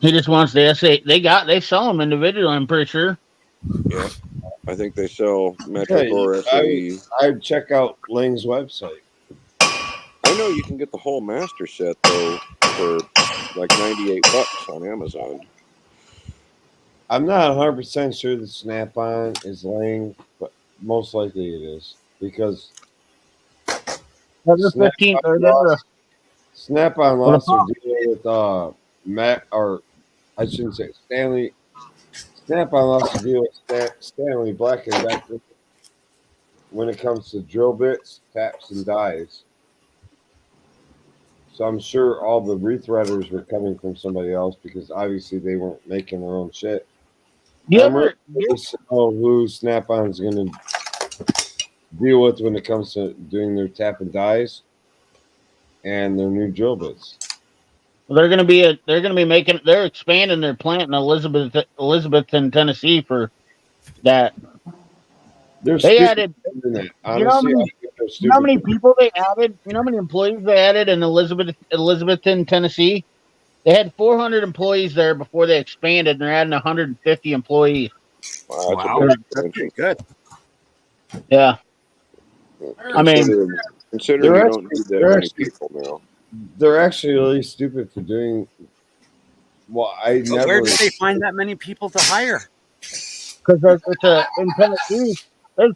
Speaker 5: He just wants the SA. They sell them individually, I'm pretty sure.
Speaker 3: Yeah, I think they sell metric or SAE.
Speaker 1: I'd check out Lang's website.
Speaker 3: I know you can get the whole master set though for like $98 on Amazon.
Speaker 1: I'm not 100% sure the Snap-on is Lang, but most likely it is because Snap-on lost their deal with Matt, or I shouldn't say Snap-on loves to deal with Stanley Black and Decker when it comes to drill bits, taps, and dies. So I'm sure all the rethreaders were coming from somebody else because obviously they weren't making their own shit. I'm really curious to know who Snap-on's going to deal with when it comes to doing their tap and dies and their new drill bits.
Speaker 5: They're going to be making. They're expanding their plant in Elizabethton, Tennessee for that.
Speaker 1: They're
Speaker 5: They
Speaker 1: stupid
Speaker 5: added.
Speaker 1: doing that.
Speaker 5: You know how
Speaker 1: Honestly,
Speaker 5: many,
Speaker 1: I think they're
Speaker 5: you know how many
Speaker 1: stupid.
Speaker 5: people they added? You know how many employees they added in Elizabethton, Tennessee? They had 400 employees there before they expanded, and they're adding 150 employees.
Speaker 3: Wow, that's
Speaker 2: Wow,
Speaker 3: a big
Speaker 2: that's
Speaker 3: expansion.
Speaker 2: pretty good.
Speaker 5: Yeah, I mean,
Speaker 3: Considering you don't need that many people now.
Speaker 1: They're actually really stupid for doing. Well, I
Speaker 2: But
Speaker 1: never.
Speaker 2: where did they find that many people to hire?
Speaker 5: because in Tennessee, there's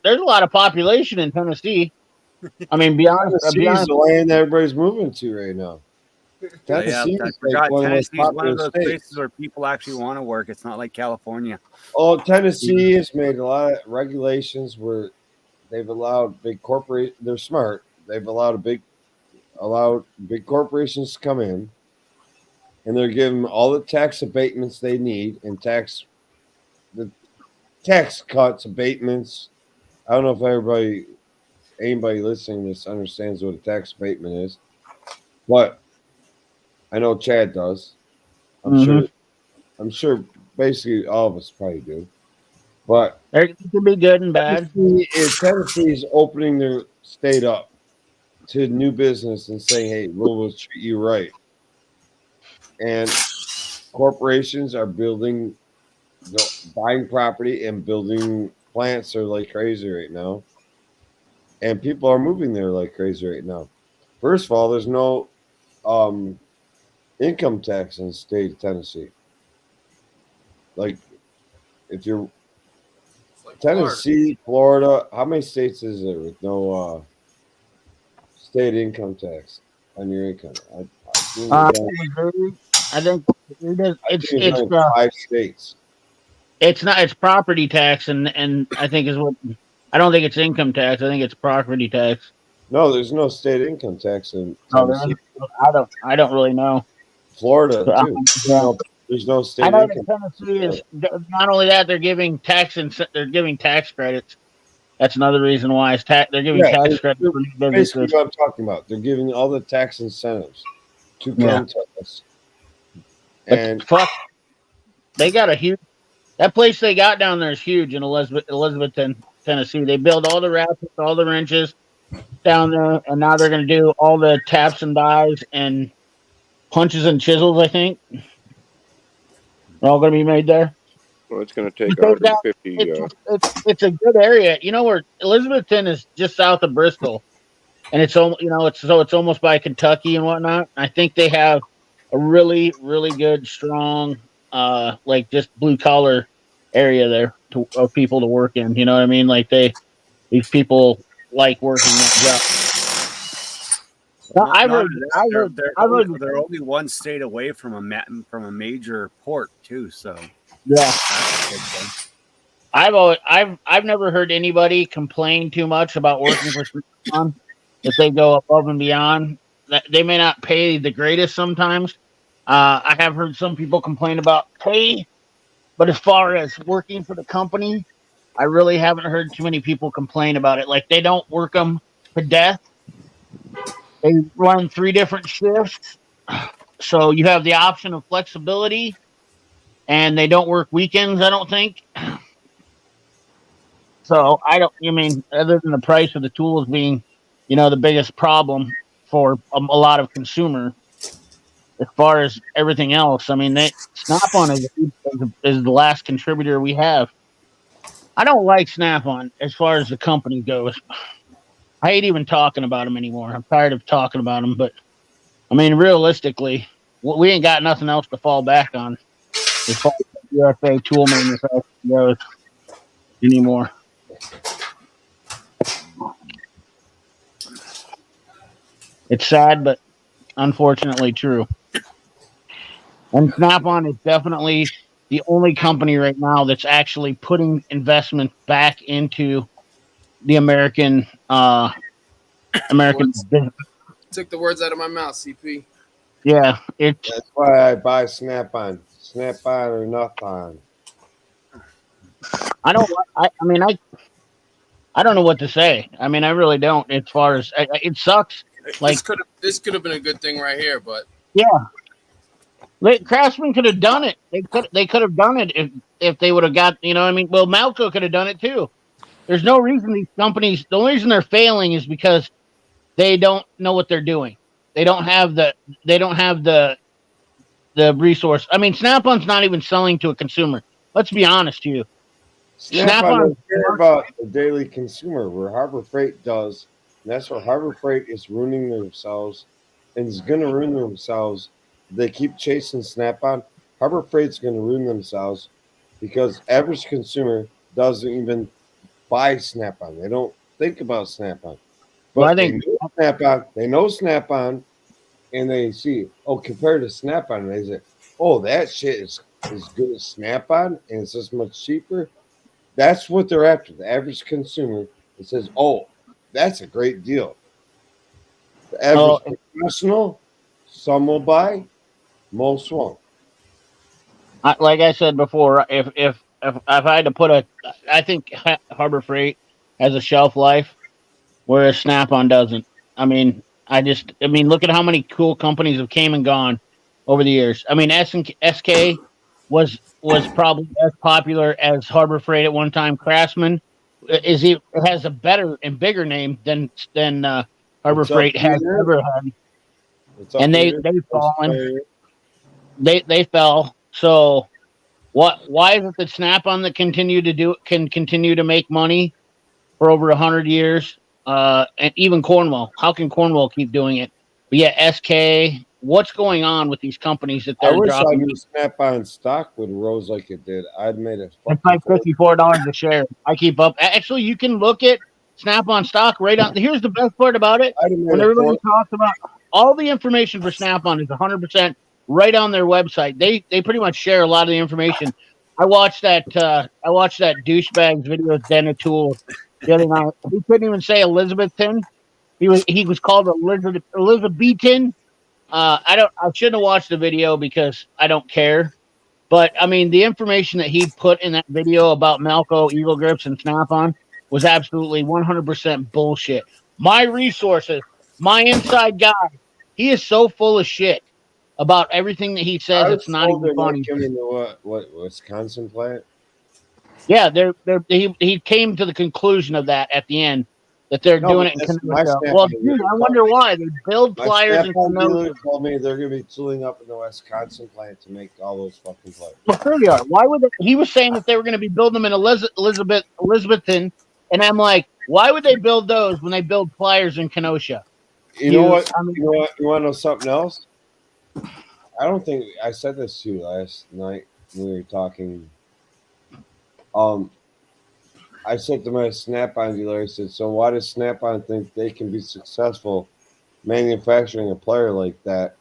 Speaker 5: a lot of population in Tennessee. I mean, be honest,
Speaker 1: Tennessee's the land everybody's moving to right now. Tennessee
Speaker 2: I
Speaker 1: is
Speaker 2: forgot.
Speaker 1: like one of the most
Speaker 2: Tennessee's one of
Speaker 1: popular
Speaker 2: those
Speaker 1: states.
Speaker 2: places where people actually want to work. It's not like California.
Speaker 1: Oh, Tennessee has made a lot of regulations where they've allowed big corporate. They're smart. They've allowed big corporations to come in, and they're giving them all the tax abatements they need and the tax cuts, abatements. I don't know if anybody listening to this understands what a tax abatement is, but I know Chad does. I'm sure basically all of us probably do. But
Speaker 5: it can be good and bad.
Speaker 1: Tennessee is opening their state up to new business and saying, hey, we'll treat you right. And corporations are buying property and building plants are like crazy right now. And people are moving there like crazy right now. First of all, there's no income tax in the state of Tennessee. Like, if you're
Speaker 4: like
Speaker 1: Tennessee, Florida, how many states is there with no state income tax on your income?
Speaker 5: I think it's
Speaker 1: 5 states.
Speaker 5: It's not. It's property tax, and I think is what. I don't think it's income tax. I think it's property tax.
Speaker 1: No, there's no state income tax in Tennessee.
Speaker 5: I don't really know.
Speaker 1: Florida too.
Speaker 5: Yeah.
Speaker 1: There's no state
Speaker 5: I know
Speaker 1: income.
Speaker 5: that Tennessee is not only that they're giving tax credits. That's another reason why they're giving tax credits for new
Speaker 1: basically
Speaker 5: businesses.
Speaker 1: what I'm talking about. They're giving all the tax incentives to come to us. And
Speaker 5: fuck, they got a huge. That place they got down there is huge in Elizabethton, Tennessee. They build all the ratchets, all the wrenches down there, and now they're going to do all the taps and dies and punches and chisels. I think they're all going to be made there.
Speaker 3: Well, it's going to take 150.
Speaker 5: It's a good area. You know where Elizabethton is just south of Bristol, and it's almost by Kentucky and whatnot. I think they have a really, really good, strong, like just blue collar area there of people to work in. You know what I mean? Like these people like working that job.
Speaker 2: They're only one state away from a major port too. So
Speaker 5: yeah, I've never heard anybody complain too much about working for someone if they go above and beyond. They may not pay the greatest sometimes. I have heard some people complain about pay, but as far as working for the company, I really haven't heard too many people complain about it. Like they don't work them to death. They run 3 different shifts, so you have the option of flexibility, and they don't work weekends. I don't think. So I mean, other than the price of the tools being, the biggest problem for a lot of consumers, as far as everything else, I mean, Snap-on is the last contributor we have. I don't like Snap-on as far as the company goes. I hate even talking about them anymore. I'm tired of talking about them, but I mean, realistically, we ain't got nothing else to fall back on as far as USA tool manufacturing goes anymore. It's sad, but unfortunately true. And Snap-on is definitely the only company right now that's actually putting investment back into the American
Speaker 4: Words,
Speaker 5: business.
Speaker 4: took the words out of my mouth, CP.
Speaker 5: Yeah, it's
Speaker 1: That's why I buy Snap-on. Snap-on or nothing.
Speaker 5: I don't I mean I don't know what to say. I mean I really don't. As far as it sucks. Like
Speaker 4: This could have been a good thing right here, but
Speaker 5: yeah, Craftsman could have done it. They could have done it if they would have got, you know what I mean. Well, Malco could have done it too. There's no reason these companies. The only reason they're failing is because they don't know what they're doing. They don't have the resource. I mean, Snap-on's not even selling to a consumer. Let's be honest to you.
Speaker 1: Snap-on doesn't care about the daily consumer, where Harbor Freight does. And that's where Harbor Freight is ruining themselves and is going to ruin themselves. They keep chasing Snap-on. Harbor Freight's going to ruin themselves because average consumer doesn't even buy Snap-on. They don't think about Snap-on. But
Speaker 5: Well, I think
Speaker 1: they know Snap-on. They know Snap-on, and they see, oh, compared to Snap-on, and they say, oh, that shit is as good as Snap-on, and it's this much cheaper. That's what they're after. The average consumer that says, oh, that's a great deal. The average professional, some will buy, most won't.
Speaker 5: like I said before, if I had to put I think Harbor Freight has a shelf life, whereas Snap-on doesn't. I mean, look at how many cool companies have came and gone over the years. I mean, SK was probably as popular as Harbor Freight at one time. Craftsman has a better and bigger name than Harbor Freight has ever had, and they've fallen. They fell. So why is it that Snap-on that can continue to make money for over 100 years? And even Cornwell. How can Cornwell keep doing it? But yeah, SK. What's going on with these companies that they're
Speaker 1: I wish
Speaker 5: dropping?
Speaker 1: I knew Snap-on stock would rose like it did. I'd made it.
Speaker 5: It's like $54 a share. I keep up. Actually, you can look at Snap-on stock right on. Here's the best part about it. When everybody talks about all the information for Snap-on is 100% right on their website. They pretty much share a lot of the information. I watched that douchebag's video with Den of Tools the other night. He couldn't even say Elizabethton. He was called Elizabethan. I shouldn't have watched the video because I don't care. But I mean, the information that he put in that video about Malco, Eagle Grips, and Snap-on was absolutely 100% bullshit. My resources, my inside guy, he is so full of shit about everything that he says. It's not even funny.
Speaker 1: What Wisconsin plant?
Speaker 5: Yeah, he came to the conclusion of that at the end that they're doing it in Kenosha. Well, dude, I wonder why they build pliers in Kenosha.
Speaker 1: Told me they're going to be tooling up in the Wisconsin plant to make all those fucking pliers.
Speaker 5: Well, sure they are. Why would they? He was saying that they were going to be building them in Elizabethton, and I'm like, why would they build those when they build pliers in Kenosha?
Speaker 1: You know what? You want to know something else? I don't think I said this to you last night when we were talking. I said to my Snap-on dealer, I said, so why does Snap-on think they can be successful manufacturing a plier like that?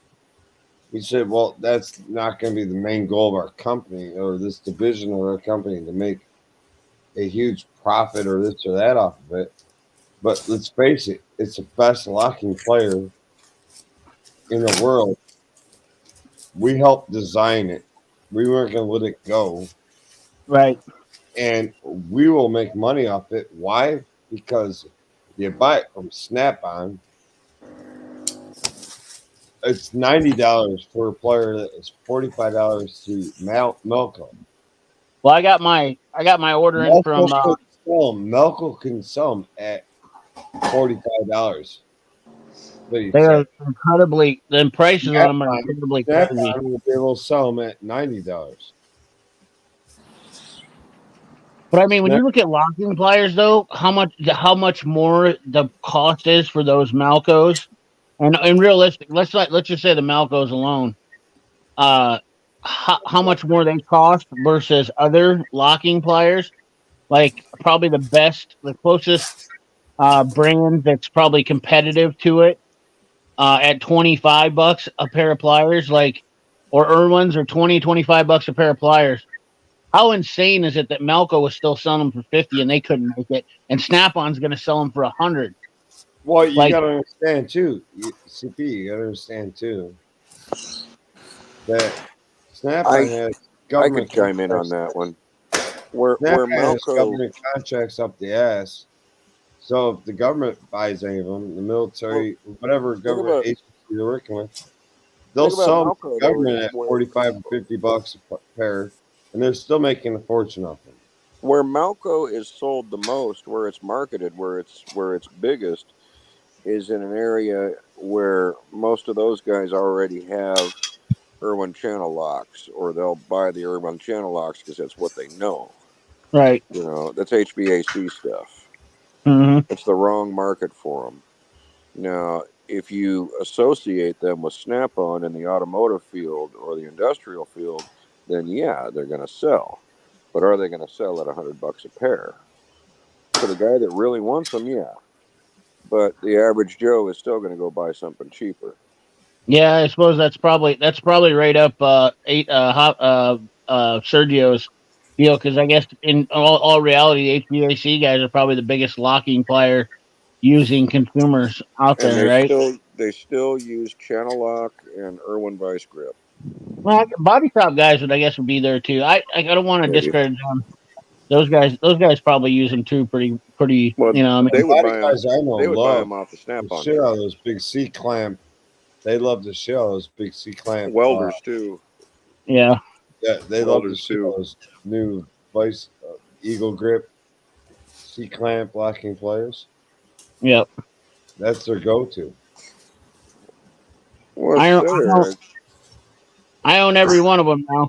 Speaker 1: He said, well, that's not going to be the main goal of our company or this division of our company to make a huge profit or this or that off of it. But let's face it, it's the best locking plier in the world. We helped design it. We weren't going to let it go.
Speaker 5: Right.
Speaker 1: And we will make money off it. Why? Because you buy it from Snap-on. It's $90 for a plier that is $45 to Melco.
Speaker 5: Well, I got my order in from
Speaker 1: Melco can sell them at $45.
Speaker 5: They are incredibly. The prices on them are incredibly crazy.
Speaker 1: They will sell them at $90.
Speaker 5: But I mean, when you look at locking pliers, though, how much more the cost is for those Malcos, and realistic. Let's just say the Malcos alone. How much more they cost versus other locking pliers? Like probably the closest brand that's probably competitive to it at $25 a pair of pliers, or Irwin's or $25 a pair of pliers. How insane is it that Melco was still selling them for 50 and they couldn't make it, and Snap-on's going to sell them for 100?
Speaker 1: Well, you
Speaker 5: Like-
Speaker 1: got to understand too, CP. You got to understand too that Snap-on has
Speaker 3: I
Speaker 1: government.
Speaker 3: could chime in on that one. Where
Speaker 1: Snap-on has
Speaker 3: Melco,
Speaker 1: government contracts up the ass. So if the government buys any of them, the military, whatever government
Speaker 3: about-
Speaker 1: agency they're working with, they'll
Speaker 3: think about
Speaker 1: sell them to
Speaker 3: Melco,
Speaker 1: the
Speaker 3: though,
Speaker 1: government
Speaker 3: is
Speaker 1: at
Speaker 3: where-
Speaker 1: 45 or 50 bucks a pair, and they're still making a fortune off them.
Speaker 3: where Melco is sold the most, where it's marketed, where it's biggest, is in an area where most of those guys already have Irwin channel locks, or they'll buy the Irwin channel locks because that's what they know.
Speaker 5: Right.
Speaker 3: You know, that's HVAC stuff.
Speaker 5: Mm-hmm.
Speaker 3: It's the wrong market for them. Now, if you associate them with Snap-on in the automotive field or the industrial field, then yeah, they're going to sell. But are they going to sell at $100 a pair? For the guy that really wants them, yeah. But the average Joe is still going to go buy something cheaper.
Speaker 5: Yeah, I suppose that's probably right up Sergio's deal, because I guess in all reality, the HVAC guys are probably the biggest locking player using consumers out
Speaker 3: And
Speaker 5: there, right?
Speaker 3: they still use channel lock and Irwin vice grip.
Speaker 5: Well, body shop guys would be there too. I don't want to
Speaker 3: Maybe.
Speaker 5: discredit them. Those guys probably use them too. Pretty.
Speaker 3: Well,
Speaker 5: You know, I mean,
Speaker 3: they would
Speaker 1: A lot
Speaker 3: buy
Speaker 1: of
Speaker 3: them.
Speaker 1: guys I know
Speaker 3: They would buy
Speaker 1: love
Speaker 3: them off the
Speaker 1: the
Speaker 3: Snap-on.
Speaker 1: shit out of those big C clamp. They love the shit out of those big C clamp.
Speaker 3: Welders too.
Speaker 5: yeah.
Speaker 1: Yeah, they love the
Speaker 3: Welders,
Speaker 1: shit out
Speaker 3: too.
Speaker 1: of those new vice Eagle grip C clamp locking players.
Speaker 5: Yep.
Speaker 1: That's their go-to.
Speaker 3: Well,
Speaker 5: I own every one of them now.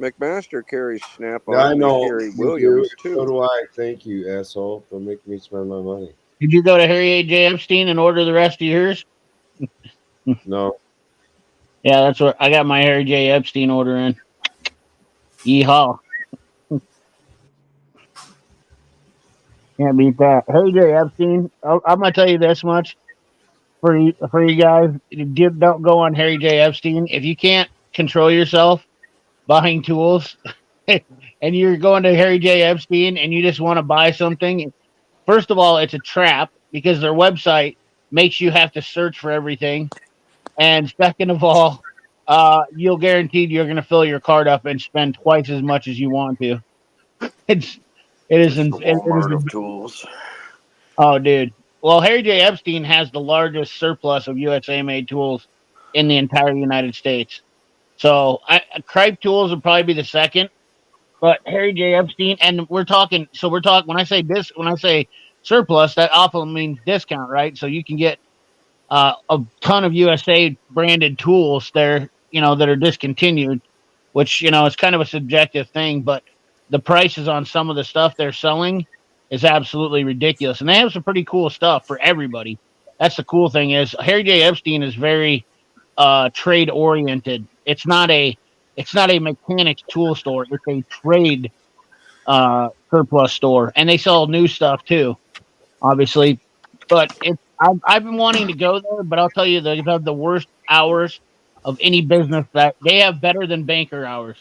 Speaker 3: McMaster carries Snap-on.
Speaker 1: Yeah, I
Speaker 3: and they
Speaker 1: know.
Speaker 3: carry
Speaker 1: You
Speaker 3: Williams
Speaker 1: do. So
Speaker 3: too.
Speaker 1: do I. Thank you, asshole, for making me spend my money.
Speaker 5: Did you go to Harry J. Epstein and order the rest of yours?
Speaker 1: No.
Speaker 5: Yeah, that's what I got my Harry J. Epstein order in. Yeehaw. Can't beat that. Harry J. Epstein, I'm going to tell you this much for you guys. Don't go on Harry J. Epstein. If you can't control yourself buying tools and you're going to Harry J. Epstein and you just want to buy something, first of all, it's a trap because their website makes you have to search for everything. And second of all, you'll guaranteed you're going to fill your card up and spend twice as much as you want to. It is
Speaker 6: Walmart of tools.
Speaker 5: Oh, dude. Well, Harry J. Epstein has the largest surplus of USA made tools in the entire United States. So, Cripe Tools would probably be the second, but Harry J. Epstein, and we're talking. When I say surplus, that often means discount, right? So you can get a ton of USA branded tools there, that are discontinued, which, it's kind of a subjective thing, but the prices on some of the stuff they're selling is absolutely ridiculous. And they have some pretty cool stuff for everybody. That's the cool thing is Harry J. Epstein is very trade oriented. It's not a mechanics tool store. It's a trade surplus store. And they sell new stuff too, obviously. But I've been wanting to go there, but I'll tell you, they have the worst hours of any business. That they have better than banker hours.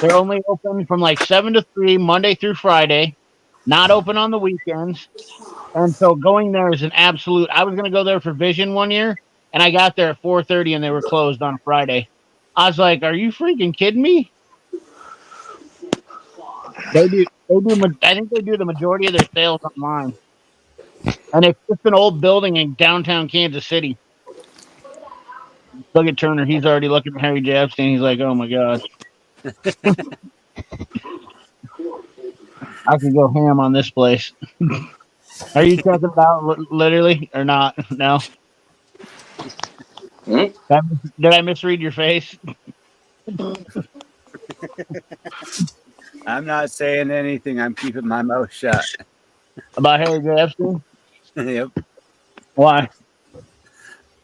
Speaker 5: They're only open from like 7 to 3, Monday through Friday, not open on the weekends. And so going there is an absolute. I was going to go there for Vision one year, and I got there at 4:30, and they were closed on Friday. I was like, "Are you freaking kidding me?" They do. I think they do the majority of their sales online. And it's just an old building in downtown Kansas City. Look at Turner. He's already looking at Harry J. Epstein. He's like, oh my God. I could go ham on this place. Are you checking it out literally or not? No? Did I misread your face?
Speaker 2: I'm not saying anything. I'm keeping my mouth shut.
Speaker 5: About Harry J. Epstein?
Speaker 2: Yep.
Speaker 5: Why?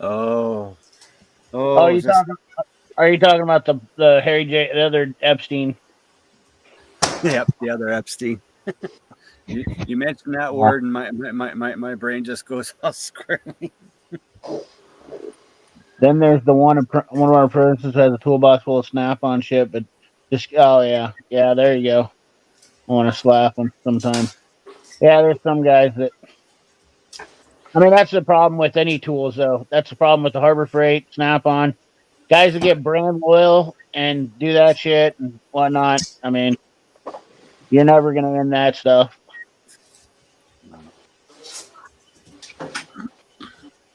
Speaker 2: Oh,
Speaker 5: Are you talking about the Harry J. the other Epstein?
Speaker 2: Yep, the other Epstein. You mentioned that word, and my brain just goes all squirrely.
Speaker 5: Then there's the one of our apprentices has a toolbox full of Snap-on shit, but Just oh yeah, yeah. There you go. I want to slap them sometimes. Yeah, there's some guys that. I mean, that's the problem with any tools, though. That's the problem with the Harbor Freight, Snap On. Guys that get brand loyal and do that shit and whatnot. I mean, you're never gonna end that stuff.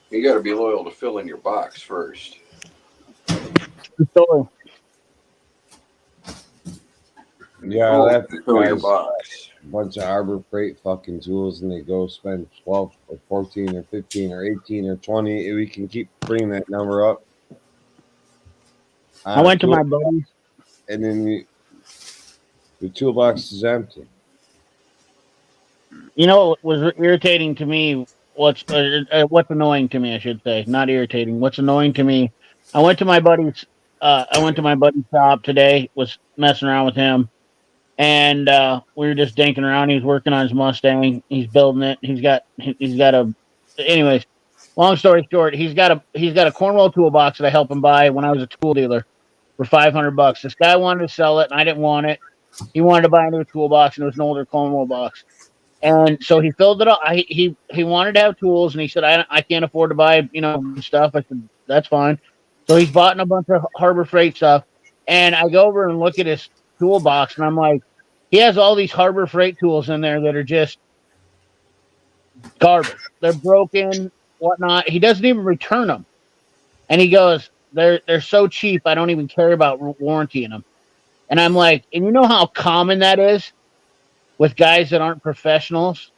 Speaker 3: You got to be loyal to filling your box first.
Speaker 5: Story.
Speaker 1: Yeah, that's
Speaker 3: Fill your
Speaker 1: guys,
Speaker 3: box.
Speaker 1: bunch of Harbor Freight fucking tools, and they go spend 12 or 14 or 15 or 18 or 20. We can keep bringing that number up.
Speaker 5: I went to my buddies.
Speaker 1: And then the toolbox is empty.
Speaker 5: You know what was irritating to me? What's annoying to me? I should say, not irritating. What's annoying to me? I went to my buddy's. I went to my buddy's shop today. Was messing around with him, and we were just dinking around. He's working on his Mustang. He's building it. He's got a. Anyways, long story short, he's got a Cornwall toolbox that I helped him buy when I was a tool dealer for $500. This guy wanted to sell it, and I didn't want it. He wanted to buy a new toolbox, and it was an older Cornwall box. And so he filled it up. He wanted to have tools, and he said, I can't afford to buy stuff. I said that's fine. So he's bought a bunch of Harbor Freight stuff, and I go over and look at his toolbox, and I'm like, he has all these Harbor Freight tools in there that are just garbage. They're broken, whatnot. He doesn't even return them, and he goes, they're so cheap. I don't even care about warrantying them. And I'm like, and you know how common that is with guys that aren't professionals,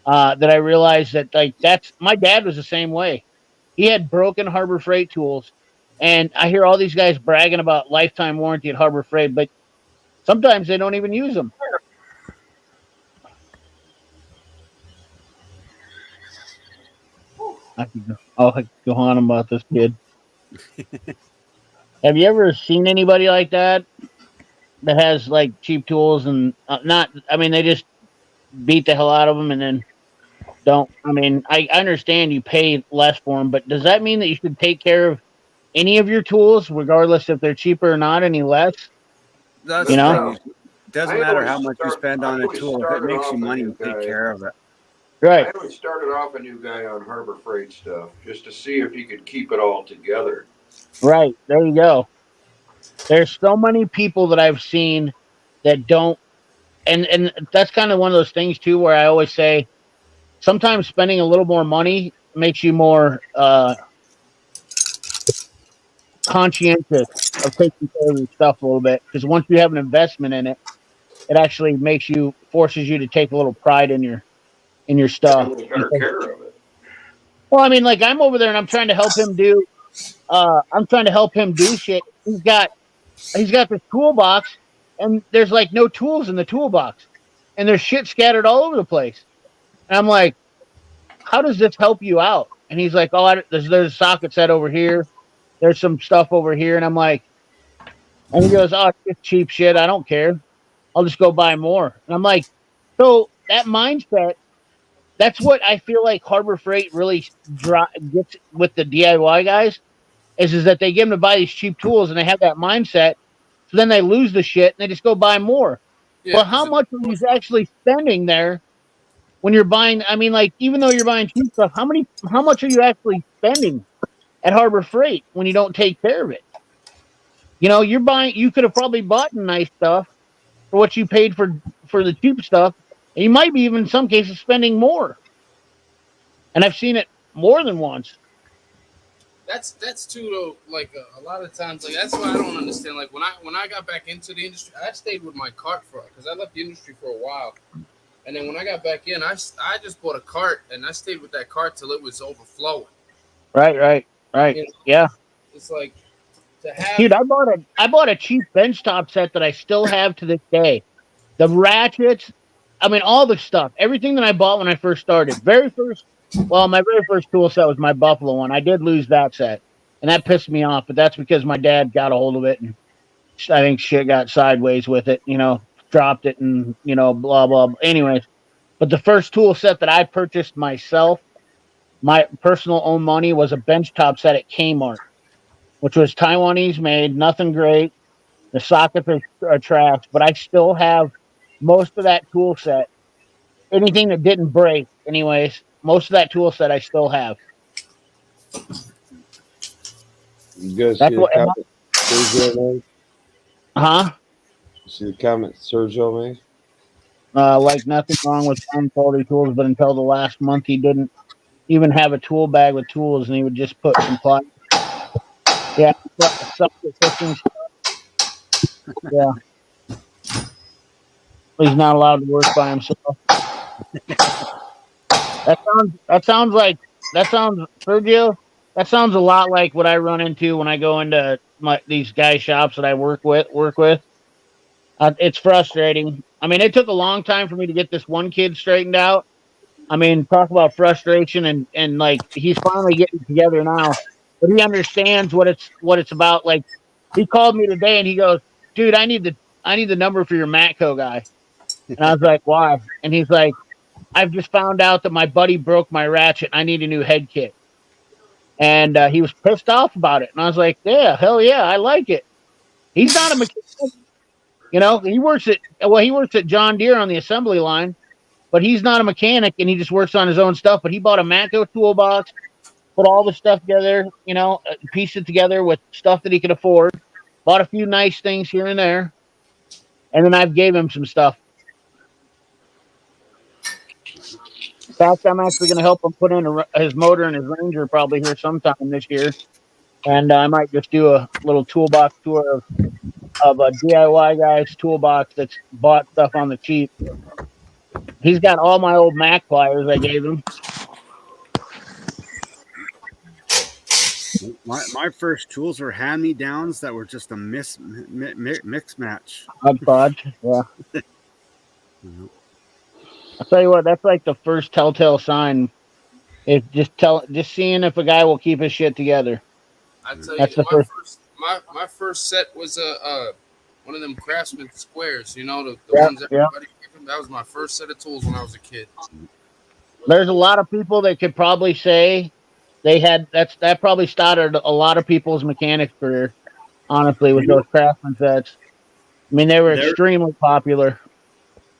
Speaker 5: that I realized that that's my dad was the same way. He had broken Harbor Freight tools, and I hear all these guys bragging about lifetime warranty at Harbor Freight, but sometimes they don't even use them. I'll go on about this kid. Have you ever seen anybody like that has like cheap tools and not? I mean, they just beat the hell out of them and then don't. I mean, I understand you pay less for them, but does that mean that you should take care of any of your tools, regardless if they're cheaper or not, any less?
Speaker 2: That's
Speaker 5: You know?
Speaker 2: Doesn't matter how much you spend on a tool. If it makes you money, you take care of it.
Speaker 5: Right.
Speaker 3: I always started off a new guy on Harbor Freight stuff just to see if he could keep it all together.
Speaker 5: Right. There you go. There's so many people that I've seen that don't, and that's kind of one of those things too, where I always say sometimes spending a little more money makes you more conscientious of taking care of your stuff a little bit, because once you have an investment in it, it actually forces you to take a little pride in your stuff.
Speaker 3: A little better care of it.
Speaker 5: Well, I mean, like I'm over there and I'm trying to help him do. I'm trying to help him do shit. He's got this toolbox, and there's like no tools in the toolbox, and there's shit scattered all over the place. And I'm like, how does this help you out? And he's like, oh, there's a socket set over here. There's some stuff over here. And I'm like, and he goes, oh, it's cheap shit. I don't care. I'll just go buy more. And I'm like, so that mindset, that's what I feel like Harbor Freight really gets with the DIY guys, is that they get them to buy these cheap tools and they have that mindset. So then they lose the shit and they just go buy more. Yeah, well, how much are you actually spending there when you're buying? I mean, like, even though you're buying cheap stuff, how much are you actually spending at Harbor Freight when you don't take care of it? You could have probably bought nice stuff for what you paid for the cheap stuff. And you might be even in some cases spending more. And I've seen it more than once.
Speaker 4: That's too though. Like a lot of times, like that's why I don't understand. Like when I got back into the industry, I stayed with my cart because I left the industry for a while, and then when I got back in, I just bought a cart and I stayed with that cart till it was overflowing.
Speaker 5: Right. You know, yeah.
Speaker 4: It's like to have.
Speaker 5: Dude, I bought a cheap benchtop set that I still have to this day. The ratchets, I mean, all the stuff, everything that I bought when I first started. My very first tool set was my Buffalo one. I did lose that set, and that pissed me off, but that's because my dad got a hold of it, and I think shit got sideways with it, dropped it, and, blah, blah. Anyways, but the first tool set that I purchased myself, my personal own money, was a benchtop set at Kmart, which was Taiwanese made, nothing great. The sockets are trash, but I still have most of that tool set. Anything that didn't break, anyways, most of that tool set I still have.
Speaker 1: You guys see
Speaker 5: That's
Speaker 1: the
Speaker 5: what.
Speaker 1: comment Sergio made?
Speaker 5: Huh?
Speaker 1: You see the comment Sergio made?
Speaker 5: Like nothing wrong with fine quality tools, but until the last month, he didn't even have a tool bag with tools, and he would just put some ply. Yeah, socket fixing. Yeah, he's not allowed to work by himself. That sounds Sergio. That sounds a lot like what I run into when I go into these guy shops that I work with. It's frustrating. I mean, it took a long time for me to get this one kid straightened out. I mean, talk about frustration and like he's finally getting together now, but he understands what it's about. Like he called me today and he goes, "Dude, I need the number for your Matco guy." And I was like, "Why?" And he's like, "I've just found out that my buddy broke my ratchet. I need a new head kit." And he was pissed off about it. And I was like, "Yeah, hell yeah, I like it." He's not a mechanic, you know. He works at John Deere on the assembly line, but he's not a mechanic and he just works on his own stuff. But he bought a Matco toolbox, put all the stuff together, you know, pieced it together with stuff that he could afford. Bought a few nice things here and there, and then I've gave him some stuff. In fact, I'm actually going to help him put in his motor and his Ranger probably here sometime this year, and I might just do a little toolbox tour of a DIY guy's toolbox that's bought stuff on the cheap. He's got all my old Mac pliers I gave him.
Speaker 2: My first tools were hand-me-downs that were just a mix match.
Speaker 5: Hodgepodge, yeah. I'll tell you what, that's like the first telltale sign. It's just seeing if a guy will keep his shit together.
Speaker 4: I tell
Speaker 5: That's
Speaker 4: you,
Speaker 5: the
Speaker 4: my first set was one of them Craftsman squares. You know the
Speaker 5: Yeah,
Speaker 4: ones everybody gave them. That was my first set of tools when I was a kid.
Speaker 5: There's a lot of people that could probably say that probably started a lot of people's mechanic career. Honestly, with those Craftsman sets, I mean, they were extremely popular.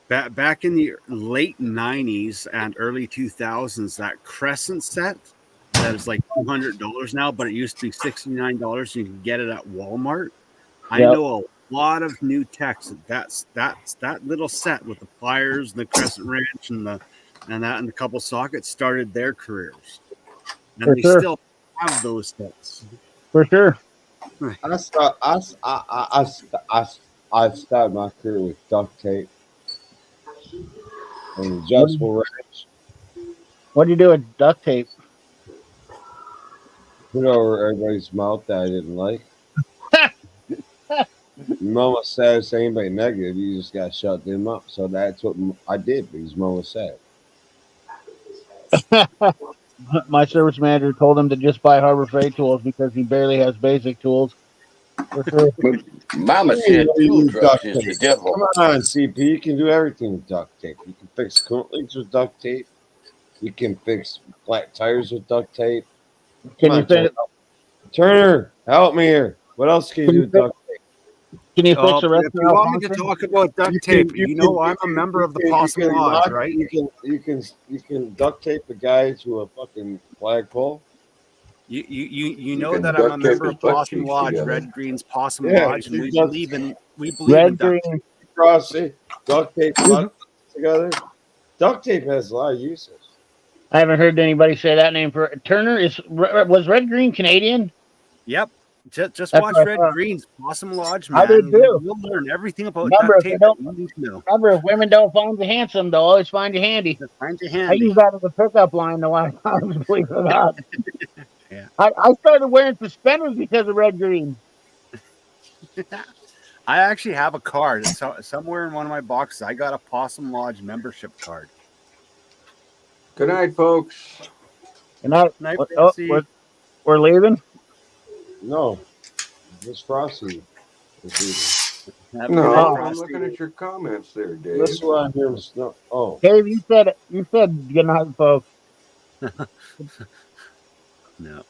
Speaker 2: Back in the late 90s and early 2000s, that Crescent set that is like $200 now, but it used to be $69. You can get it at Walmart. I know a lot of new techs. That's that little set with the pliers, the crescent wrench, and a couple sockets started their careers, and
Speaker 5: For
Speaker 2: they
Speaker 5: sure.
Speaker 2: still have those sets.
Speaker 5: For sure.
Speaker 1: I started my career with duct tape and adjustable wrench.
Speaker 5: What do you do with duct tape?
Speaker 1: Put over everybody's mouth that I didn't like. Mama said, "Say anybody negative, you just got to shut them up." So that's what I did because Mama said.
Speaker 5: My service manager told him to just buy Harbor Freight tools because he barely has basic tools. For sure.
Speaker 6: Mama
Speaker 1: You
Speaker 6: said
Speaker 1: can
Speaker 6: tool
Speaker 1: use
Speaker 6: trucks
Speaker 1: duct
Speaker 6: is the
Speaker 1: tape.
Speaker 6: devil.
Speaker 1: Come on, CP. You can do everything with duct tape. You can fix coolant leaks with duct tape. You can fix flat tires with duct tape.
Speaker 5: Can you fix?
Speaker 1: Turner, help me here. What else can you do with duct tape?
Speaker 5: Can you fix the rest
Speaker 2: If you want me to talk about duct tape, I'm a member of the Possum Lodge, right?
Speaker 1: You can duct tape a guy to a fucking flagpole.
Speaker 2: You know that I'm a member of Possum Lodge, Red Green's Possum Lodge, and we believe in
Speaker 5: Red
Speaker 2: duct
Speaker 5: Green.
Speaker 2: tape.
Speaker 1: Cross it, duct tape together. Duct tape has a lot of uses.
Speaker 5: I haven't heard anybody say that name for Turner. Was Red Green Canadian?
Speaker 2: Yep. Just
Speaker 5: That's
Speaker 2: watch
Speaker 5: what I
Speaker 2: Red
Speaker 5: thought.
Speaker 2: Green's Possum Lodge,
Speaker 5: I did
Speaker 2: man.
Speaker 5: too.
Speaker 2: You'll learn everything about
Speaker 5: Remember,
Speaker 2: duct
Speaker 5: if
Speaker 2: tape
Speaker 5: they
Speaker 2: that you need to know.
Speaker 5: Remember, if women don't find you handsome, they'll always find you handy.
Speaker 2: Find you
Speaker 5: I
Speaker 2: handy.
Speaker 5: use that as a pickup line a lot of times, believe it or not.
Speaker 2: Yeah.
Speaker 5: I started wearing suspenders because of Red Green.
Speaker 2: I actually have a card. So somewhere in one of my boxes, I got a Possum Lodge membership card.
Speaker 3: Good night, folks.
Speaker 5: And I,
Speaker 2: Night,
Speaker 5: oh,
Speaker 2: Francie.
Speaker 5: we're leaving.
Speaker 1: No, just Frosty.
Speaker 3: No,
Speaker 5: Oh.
Speaker 3: I'm looking at your comments there, Dave.
Speaker 1: This is what I'm hearing. No, oh,
Speaker 5: Dave, you said good night, folks.
Speaker 2: No.